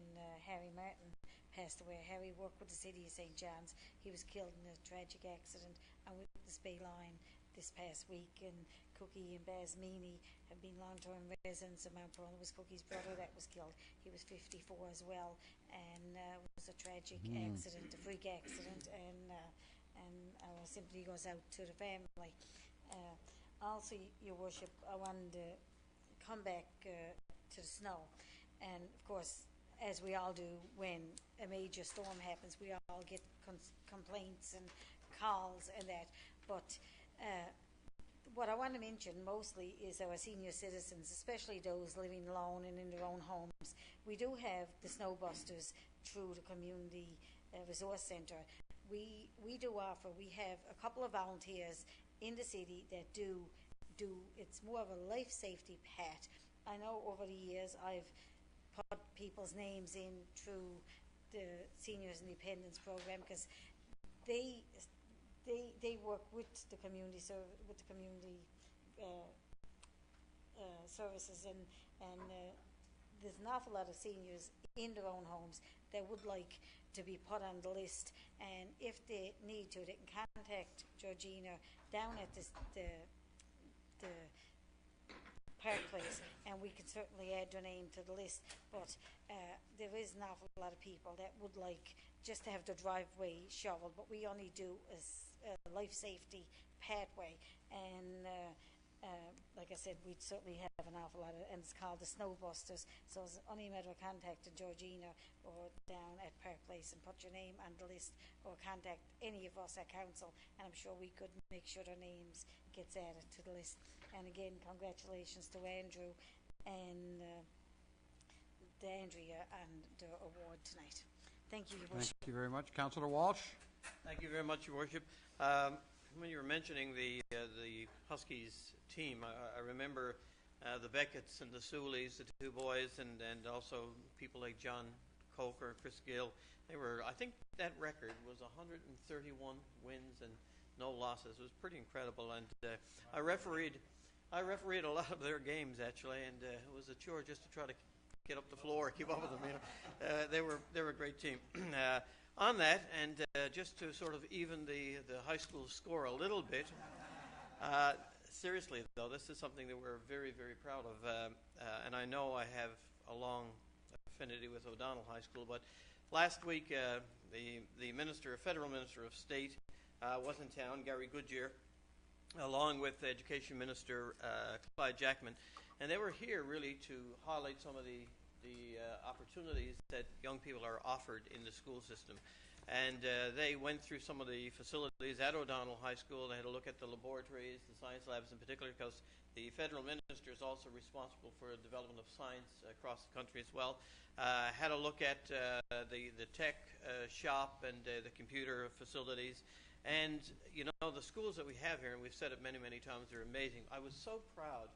Harry Martin passed away. Harry worked with the City of St. John's. He was killed in a tragic accident and with the Spey Line this past week. And Cookie and Baz Meany have been long-term residents of Mount Pearl. It was Cookie's brother that was killed. He was 54 as well, and it was a tragic accident, a freak accident, and our sympathy goes out to the family. Also, Your Worship, I wanted to come back to the snow, and of course, as we all do when a major storm happens, we all get complaints and calls and that, but what I want to mention mostly is our senior citizens, especially those living alone and in their own homes. We do have the snow busters through the community resource centre. We do offer, we have a couple of volunteers in the city that do it's more of a life safety pat. I know over the years I've put people's names in through the Seniors Independence Program because they work with the community services and there's an awful lot of seniors in their own homes that would like to be put on the list, and if they need to, they can contact Georgina down at the Park Place, and we can certainly add their name to the list. But there is an awful lot of people that would like just to have their driveway shoveled, but we only do a life safety pathway, and like I said, we'd certainly have an awful lot of, and it's called the Snow Busters. So it's only a matter of contacting Georgina or down at Park Place and put your name on the list, or contact any of us at council, and I'm sure we could make sure their names gets added to the list. And again, congratulations to Andrew and Andrea on the award tonight. Thank you, Your Worship. Thank you very much. Councillor Walsh? Thank you very much, Your Worship. When you were mentioning the Huskies team, I remember the Becketts and the Suleys, the two boys, and also people like John Coker, Chris Gill. They were, I think that record was 131 wins and no losses. It was pretty incredible, and I refereed a lot of their games actually, and it was a chore just to try to get up the floor, keep up with them. You know, they were a great team. On that, and just to sort of even the high school score a little bit, seriously though, this is something that we're very, very proud of, and I know I have a long affinity with O'Donnell High School, but last week the Federal Minister of State was in town, Gary Goodyear, along with Education Minister Clyde Jackman, and they were here really to highlight some of the opportunities that young people are offered in the school system. And they went through some of the facilities at O'Donnell High School. They had a look at the laboratories, the science labs in particular, because the federal minister is also responsible for the development of science across the country as well. Had a look at the tech shop and the computer facilities. And, you know, the schools that we have here, and we've said it many, many times, they're amazing. I was so proud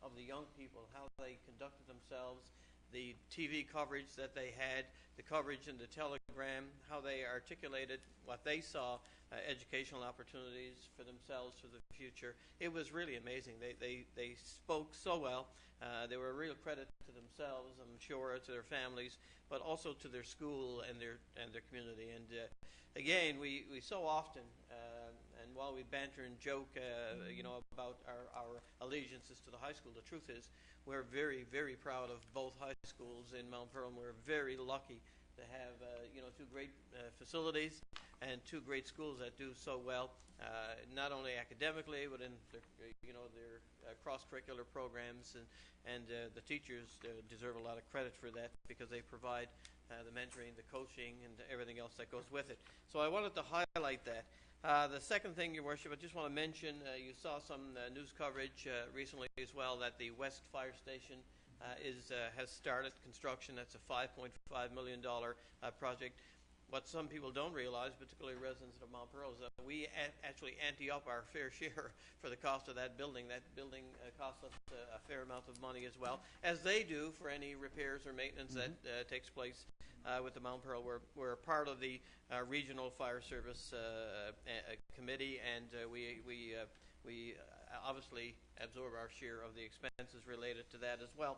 of the young people, how they conducted themselves, the TV coverage that they had, the coverage in the Telegram, how they articulated what they saw, educational opportunities for themselves for the future. It was really amazing. They spoke so well. They were a real credit to themselves, I'm sure, to their families, but also to their school and their community. And again, we so often, and while we banter and joke, you know, about our allegiances to the high school, the truth is we're very, very proud of both high schools in Mount Pearl. And we're very lucky to have, you know, two great facilities and two great schools that do so well, not only academically, but in their, you know, their cross-curricular programs, and the teachers deserve a lot of credit for that because they provide the mentoring, the coaching, and everything else that goes with it. So I wanted to highlight that. The second thing, Your Worship, I just want to mention, you saw some news coverage recently as well that the West Fire Station has started construction. That's a $5.5 million project. What some people don't realize, particularly residents of Mount Pearl, is that we actually ante up our fair share for the cost of that building. That building costs us a fair amount of money as well, as they do for any repairs or maintenance that takes place with the Mount Pearl. We're a part of the Regional Fire Service Committee, and we obviously absorb our share of the expenses related to that as well.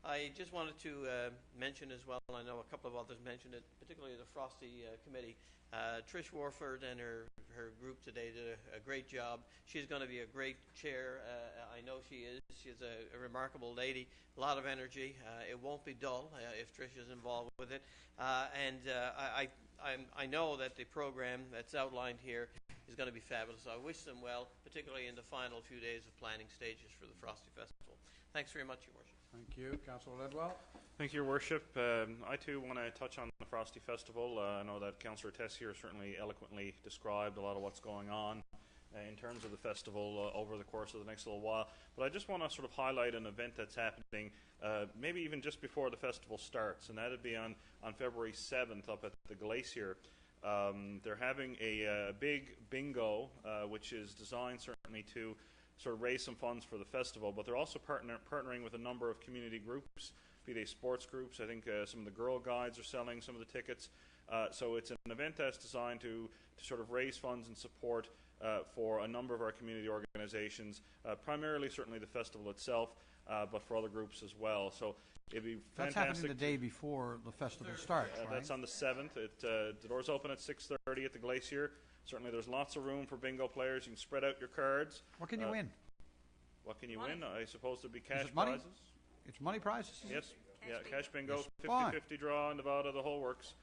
I just wanted to mention as well, I know a couple of others mentioned it, particularly the Frosty Committee. Trish Warford and her group today did a great job. She's going to be a great chair. I know she is. She's a remarkable lady, a lot of energy. It won't be dull if Trish is involved with it. And I know that the program that's outlined here is going to be fabulous. I wish them well, particularly in the final few days of planning stages for the Frosty Festival. Thanks very much, Your Worship. Thank you. Councillor Ledwell? Thank you, Your Worship. I too want to touch on the Frosty Festival. I know that Councillor Tessier certainly eloquently described a lot of what's going on in terms of the festival over the course of the next little while. But I just want to sort of highlight an event that's happening maybe even just before the festival starts, and that would be on February 7th up at the Glacier. They're having a big bingo, which is designed certainly to sort of raise some funds for the festival, but they're also partnering with a number of community groups, be they sports groups. I think some of the Girl Guides are selling some of the tickets. So it's an event that's designed to sort of raise funds and support for a number of our community organizations, primarily certainly the festival itself. but for other groups as well. So it'd be That's fantastic. happening the day before the festival starts, right? That's on the 7th. The doors open at 6:30 at the Glacier. Certainly there's lots of room for bingo players. You can spread out your cards. What can you win? What can you win? I suppose there'd be Is cash it money? prizes. It's money prizes? Yes, cash bingo, fun. 50-50 draw in Nevada, the whole works.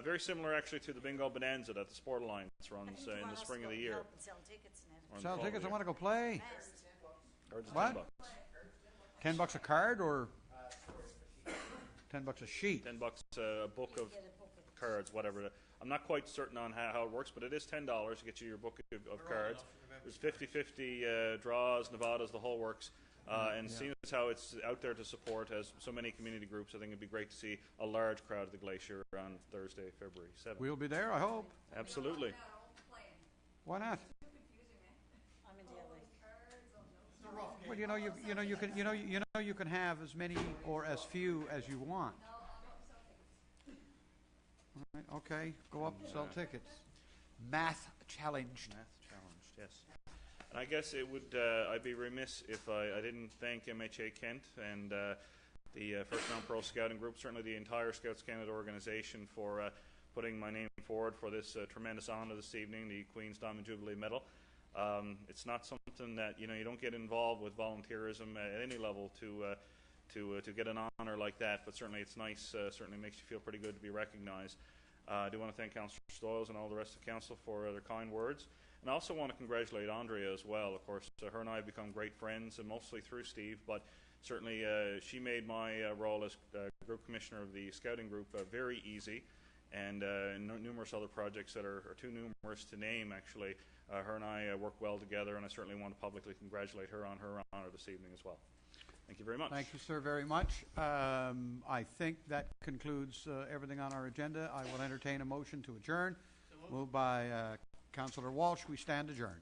Very similar actually to the Bingo Bonanza that the Sport Alliance runs in the spring of the year. Sell tickets and Or in the Sell fall tickets, I of want to go play. Cards are What? $10. $10 a card or $10 a sheet? $10 a book of cards, whatever. I'm not quite certain on how it works, but it is $10 to get you your book of cards. There's 50-50 draws, Nevadas, the whole works. And seeing as how it's out there to support as so many community groups, I think it'd be great to see a large crowd at the Glacier on Thursday, February 7th. We'll be there, I hope. Absolutely. Why not? I'm in the LA. Well, you can have as many or as few as you want. All right, okay, go up, sell tickets. Math challenged. Math challenged, yes. And I guess it would. I'd be remiss if I didn't thank MHA Kent and the First Non-Pro Scouting Group, certainly the entire Scouts Canada organization, for putting my name forward for this tremendous honour this evening, the Queen's Diamond Jubilee Medal. It's not something that you don't get involved with volunteerism at any level to get an honour like that. But certainly it's nice. Certainly makes you feel pretty good to be recognised. I do want to thank Councillor Stoyles and all the rest of Council for their kind words. And I also want to congratulate Andrea as well. Of course, her and I have become great friends, and mostly through Steve, but certainly she made my role as group commissioner of the scouting group very easy, and numerous other projects that are too numerous to name, actually. Her and I work well together, and I certainly want to publicly congratulate her on her honor this evening as well. Thank you very much. Thank you, sir, very much. I think that concludes everything on our agenda. I will entertain a motion to adjourn. Moved by Councillor Walsh. We stand adjourned.